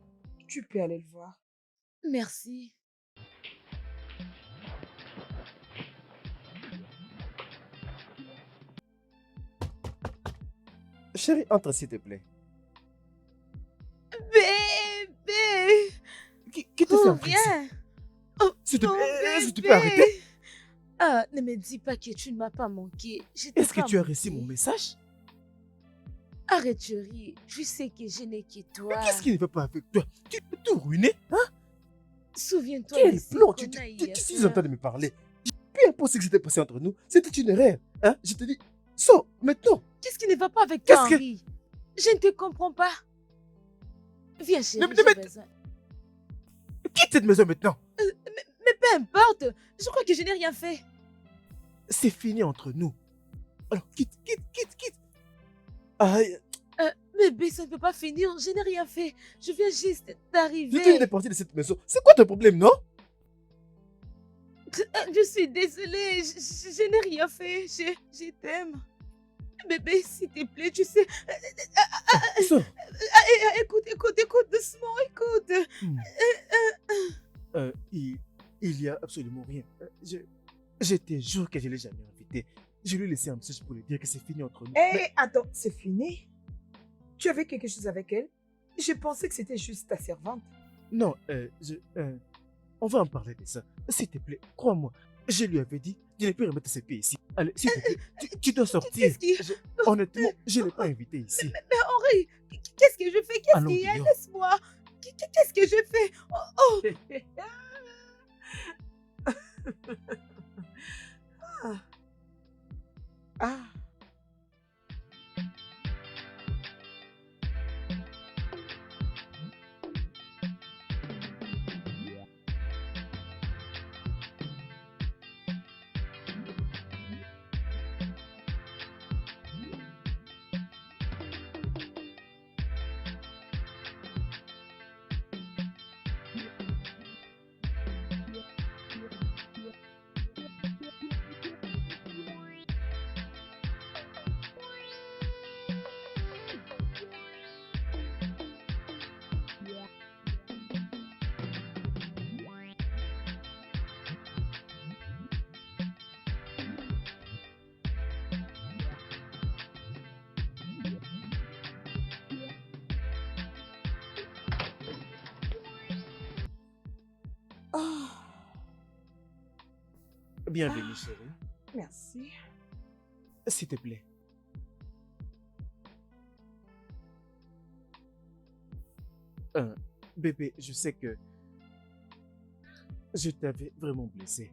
Tu peux aller le voir. merci. Chérie, entre s'il te plaît. Bébé, Qui te fait oh, entrer ici? viens. Oh, S'il te mon plaît, est-ce que tu peux bébé. arrêter? Ah, ne me dis pas que tu ne m'as pas manqué. Je t'ai Est-ce que pas tu as manqué. reçu mon message? Arrête, chérie. Je sais que je n'ai que toi. Mais qu'est-ce qui ne va pas avec toi? Tu peux tout ruiner, hein? Souviens-toi Quel de ce plan? qu'on Tu a hier suis en soir. train de me parler. Peu importe ce qui s'était passé entre nous, c'était une erreur. Hein? Je te dis, sors maintenant. Qu'est-ce qui ne va pas avec Qu'est-ce toi, que- Henri? Je ne te comprends pas. Viens, chérie, Mais- j'ai besoin. Quitte cette maison maintenant. Mais peu importe. Je crois que je n'ai rien fait. C'est fini entre nous. Alors quitte. Aïe, Bébé, ça ne peut pas finir. Je n'ai rien fait. Je viens juste je te d'arriver. dis partir de cette maison. C'est quoi ton problème, non? Je suis désolée. Je n'ai rien fait. Je t'aime. Bébé, s'il te plaît, tu sais. Sors. Écoute, doucement, écoute. Il y a absolument rien. Je te jure que je ne l'ai jamais invité. Je lui ai laissé un message pour lui dire que c'est fini entre nous. Hé, attends, c'est fini? Tu avais quelque chose avec elle? Je pensais que c'était juste ta servante. Non, on va en parler de ça. S'il te plaît, crois-moi. Je lui avais dit de ne plus remettre ses pieds ici. Allez, s'il te plaît, tu dois sortir. Qu'est-ce qui- Honnêtement, je ne l'ai pas invité ici. Mais Henri, qu'est-ce que je fais? Qu'est-ce Allons qu'il y a? dehors. Laisse-moi. Qu'est-ce que je fais? Oh, Ah. Oh, Bienvenue, chérie. merci. S'il te plaît. Bébé, je sais que je t'avais vraiment blessé.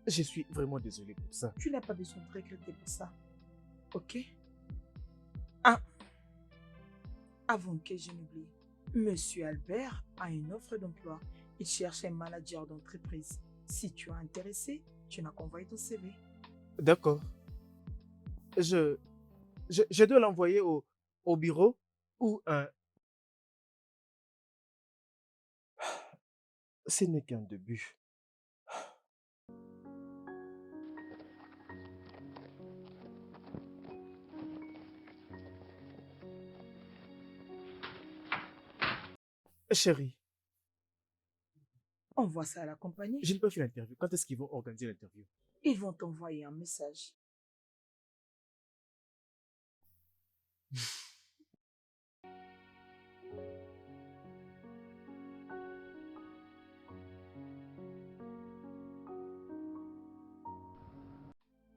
Je suis vraiment désolé pour ça. Tu n'as pas besoin de regretter pour ça. Ok? Ah. Avant que je n'oublie, Monsieur Albert a une offre d'emploi. Il cherche un manager d'entreprise. Si tu es intéressé, tu n'as qu'à envoyer ton CV. D'accord. Je dois l'envoyer au bureau ou ce n'est qu'un début. Chérie, Envoie ça à la compagnie. je n'ai pas fait l'interview. Quand est-ce qu'ils vont organiser l'interview? Ils vont t'envoyer un message.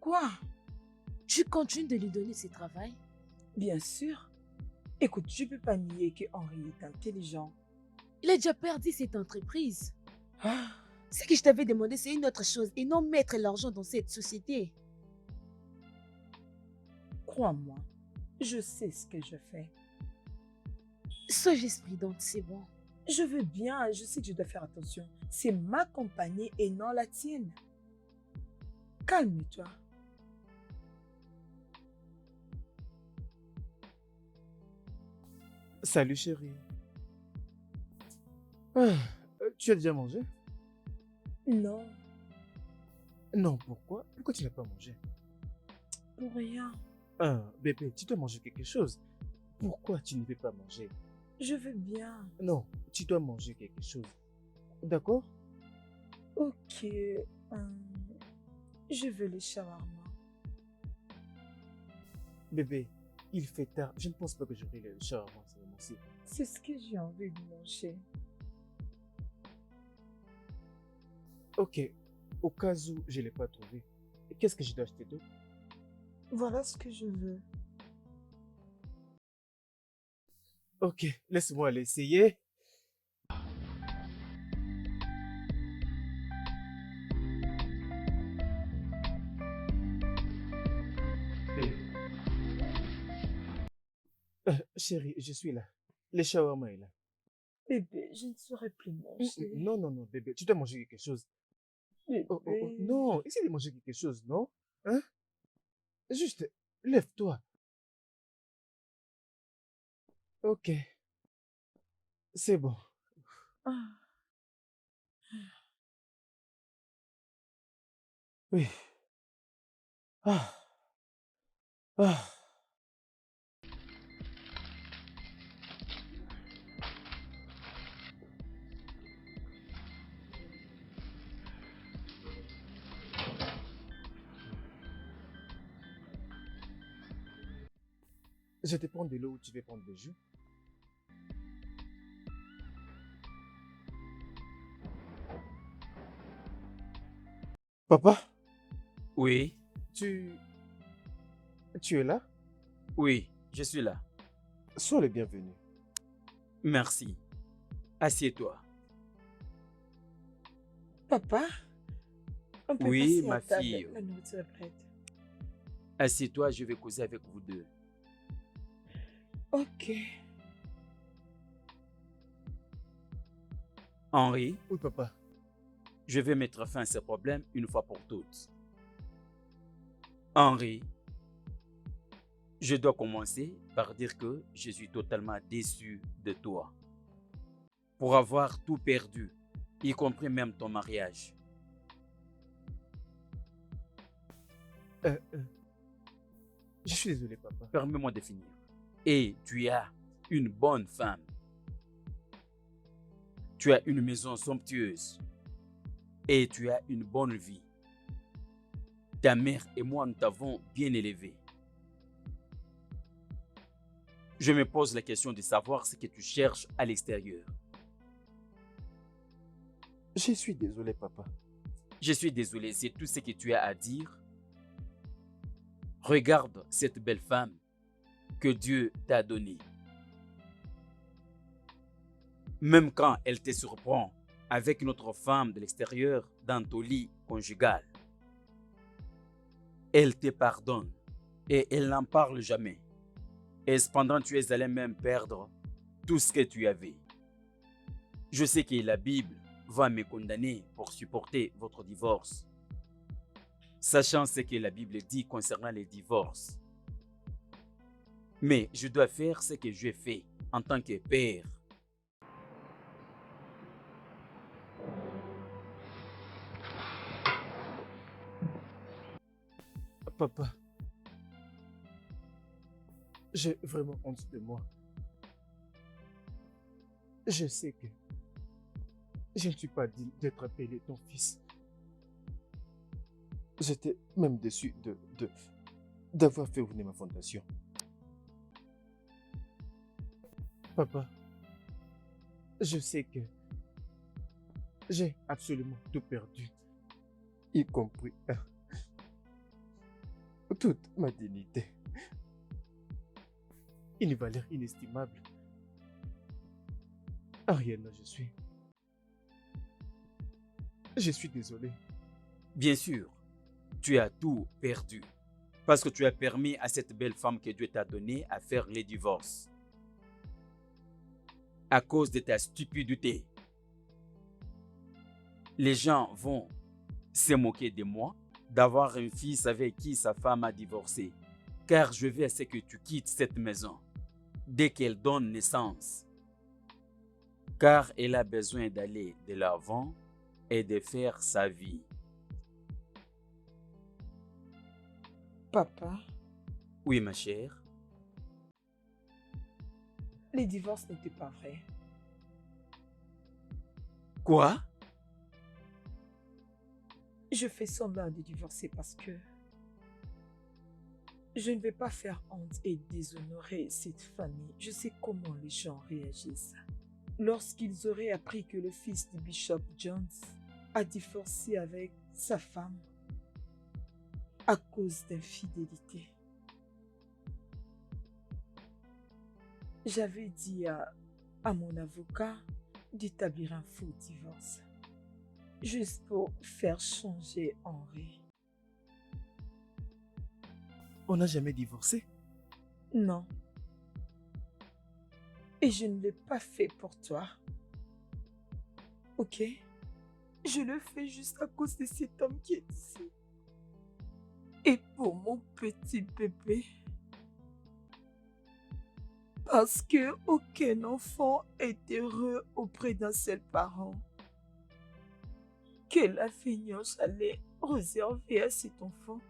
Quoi? tu continues de lui donner ce travail? Bien sûr. Écoute, je ne peux pas nier que Henri est intelligent. Il a déjà perdu cette entreprise. Ah, Ce que je t'avais demandé, c'est une autre chose et non mettre l'argent dans cette société. crois-moi, je sais ce que je fais. Sois juste prudente, c'est bon. Je veux bien, je sais que je dois faire attention. C'est ma compagnie et non la tienne. Calme-toi. Salut chérie. Ah, tu as déjà mangé? Non, Non, pourquoi? Pourquoi tu n'as pas mangé? pour rien. Ah, bébé, tu dois manger quelque chose. Pourquoi tu ne veux pas manger? Je veux bien. Non, tu dois manger quelque chose. D'accord? Ok. Je veux le shawarma. Bébé, il fait tard. Je ne pense pas que j'aurai le shawarma à ce moment-ci. C'est ce que j'ai envie de manger. Ok, au cas où je ne l'ai pas trouvé, qu'est-ce que je dois acheter d'autre? Voilà ce que je veux. Ok, laisse-moi l'essayer. Chérie, je suis là. Le shawarma est là. Bébé, je ne saurais plus manger. Non, non, non, bébé, tu dois manger quelque chose. Bébé. Oh, oh, oh, non, essaie de manger quelque chose, non? Hein? Juste, lève-toi. Ok, c'est bon. Ah, Oui. Ah, ah. Je te prends de l'eau ou tu veux prendre des jus? Papa, Oui, tu... tu es là? oui, je suis là. Sois le bienvenu. Merci. Assieds-toi. papa, on peut Oui, passer à ma table. fille. La nourriture est prête. Assieds-toi, je vais causer avec vous deux. Ok. Henri, Oui, papa. je vais mettre fin à ce problème une fois pour toutes. Henri, je dois commencer par dire que je suis totalement déçu de toi. Pour avoir tout perdu, y compris même ton mariage. Je suis désolé, papa. Permets-moi de finir. Et tu as une bonne femme. Tu as une maison somptueuse. Et tu as une bonne vie. Ta mère et moi, nous t'avons bien élevé. Je me pose la question de savoir ce que tu cherches à l'extérieur. Je suis désolé, papa. Je suis désolé, c'est tout ce que tu as à dire. Regarde cette belle femme que Dieu t'a donnée. Même quand elle te surprend avec une autre femme de l'extérieur dans ton lit conjugal, elle te pardonne et elle n'en parle jamais. Et cependant, tu es allé même perdre tout ce que tu avais. Je sais que la Bible va me condamner pour supporter votre divorce, sachant ce que la Bible dit concernant les divorces. Mais je dois faire ce que j'ai fait en tant que père. Papa. J'ai vraiment honte de moi. Je sais que je ne suis pas digne d'être appelé ton fils. J'étais même déçu d'avoir fait ouvrir ma fondation. Papa, je sais que j'ai absolument tout perdu, y compris toute ma dignité. Une valeur inestimable. Ariana, je suis. Je suis désolé. Bien sûr, tu as tout perdu parce que tu as permis à cette belle femme que Dieu t'a donnée à faire les divorces. À cause de ta stupidité, les gens vont se moquer de moi d'avoir un fils avec qui sa femme a divorcé, car je veux à ce que tu quittes cette maison. dès qu'elle donne naissance, car elle a besoin d'aller de l'avant et de faire sa vie. Papa, Oui, ma chère. les divorces n'étaient pas vrais. Quoi? Je fais semblant de divorcer parce que je ne vais pas faire honte et déshonorer cette famille. Je sais comment les gens réagissent. Lorsqu'ils auraient appris que le fils du Bishop Jones a divorcé avec sa femme à cause d'infidélité. J'avais dit à mon avocat d'établir un faux divorce, juste pour faire changer Henri. On n'a jamais divorcé. Non. Et je ne l'ai pas fait pour toi. Ok? Je le fais juste à cause de cet homme qui est ici. Et pour mon petit bébé. Parce que aucun enfant est heureux auprès d'un seul parent. Que la vengeance allait réserver à cet enfant.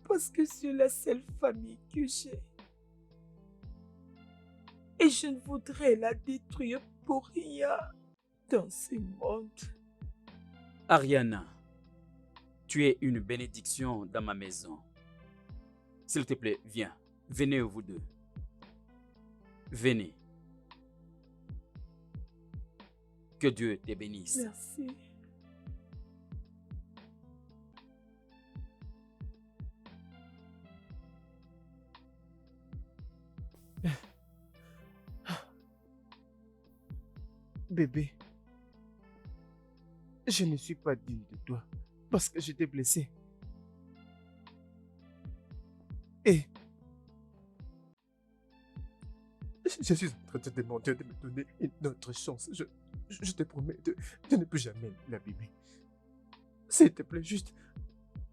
Parce que c'est la seule famille que j'ai. Et je ne voudrais la détruire pour rien dans ce monde. Ariana, tu es une bénédiction dans ma maison. S'il te plaît, viens. Venez vous deux. Venez. Que Dieu te bénisse. Merci. Bébé, je ne suis pas digne de toi parce que je t'ai blessé. Et je suis en train de te demander de me donner une autre chance. Je te promets de ne plus jamais l'abîmer. S'il te plaît, juste,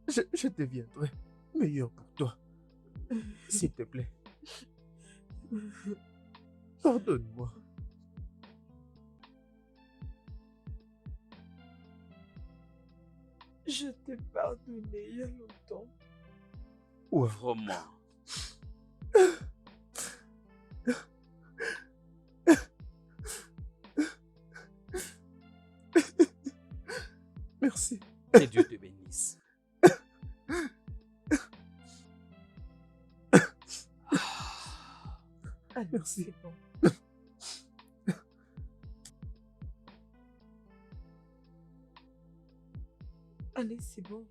je deviendrai meilleur pour toi. S'il te plaît. Pardonne-moi. Je t'ai pardonné il y a longtemps. Ouais. Vraiment. Merci. Que Dieu te bénisse. Allez, Merci. c'est bon. Allez, c'est bon.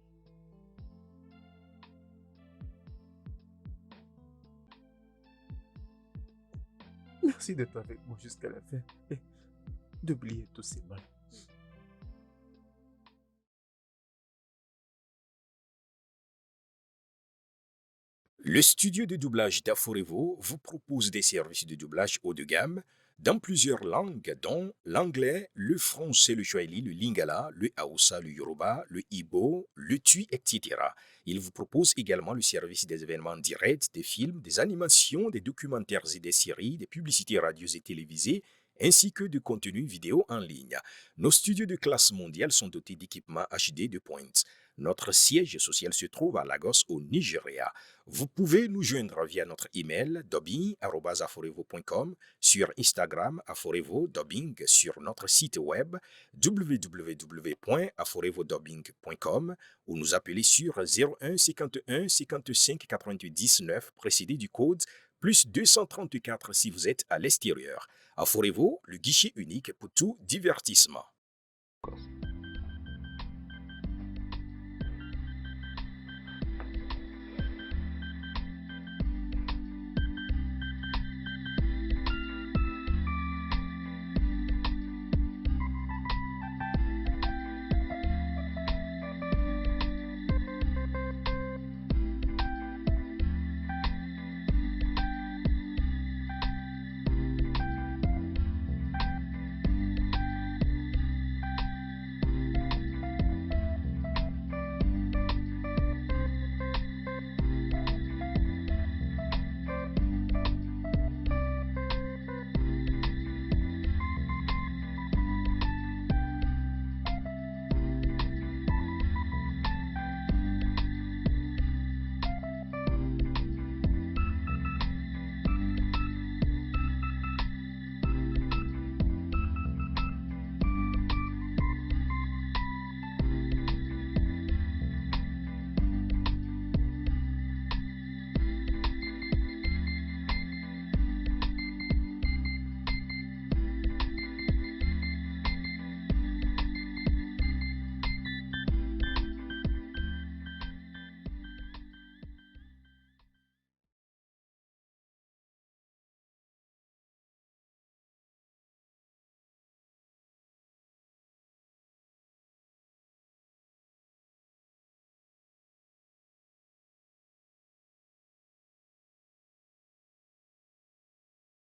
Merci d'être avec moi jusqu'à la fin et d'oublier tous ces mal. Le studio de doublage d'Aforevo vous propose des services de doublage haut de gamme dans plusieurs langues, dont l'anglais, le français, le swahili, le lingala, le hausa, le yoruba, le igbo, le tui, etc. Il vous propose également le service des événements directs, des films, des animations, des documentaires et des séries, des publicités radios et télévisées, ainsi que de contenus vidéo en ligne. Nos studios de classe mondiale sont dotés d'équipements HD de pointe. Notre siège social se trouve à Lagos, au Nigeria. Vous pouvez nous joindre via notre email dubbing@aforevo.com, sur Instagram Aforevo Dubbing, sur notre site web www.aforevodubbing.com ou nous appeler sur 01 51 55 88 19 précédé du code plus 234 si vous êtes à l'extérieur. Aforevo, le guichet unique pour tout divertissement.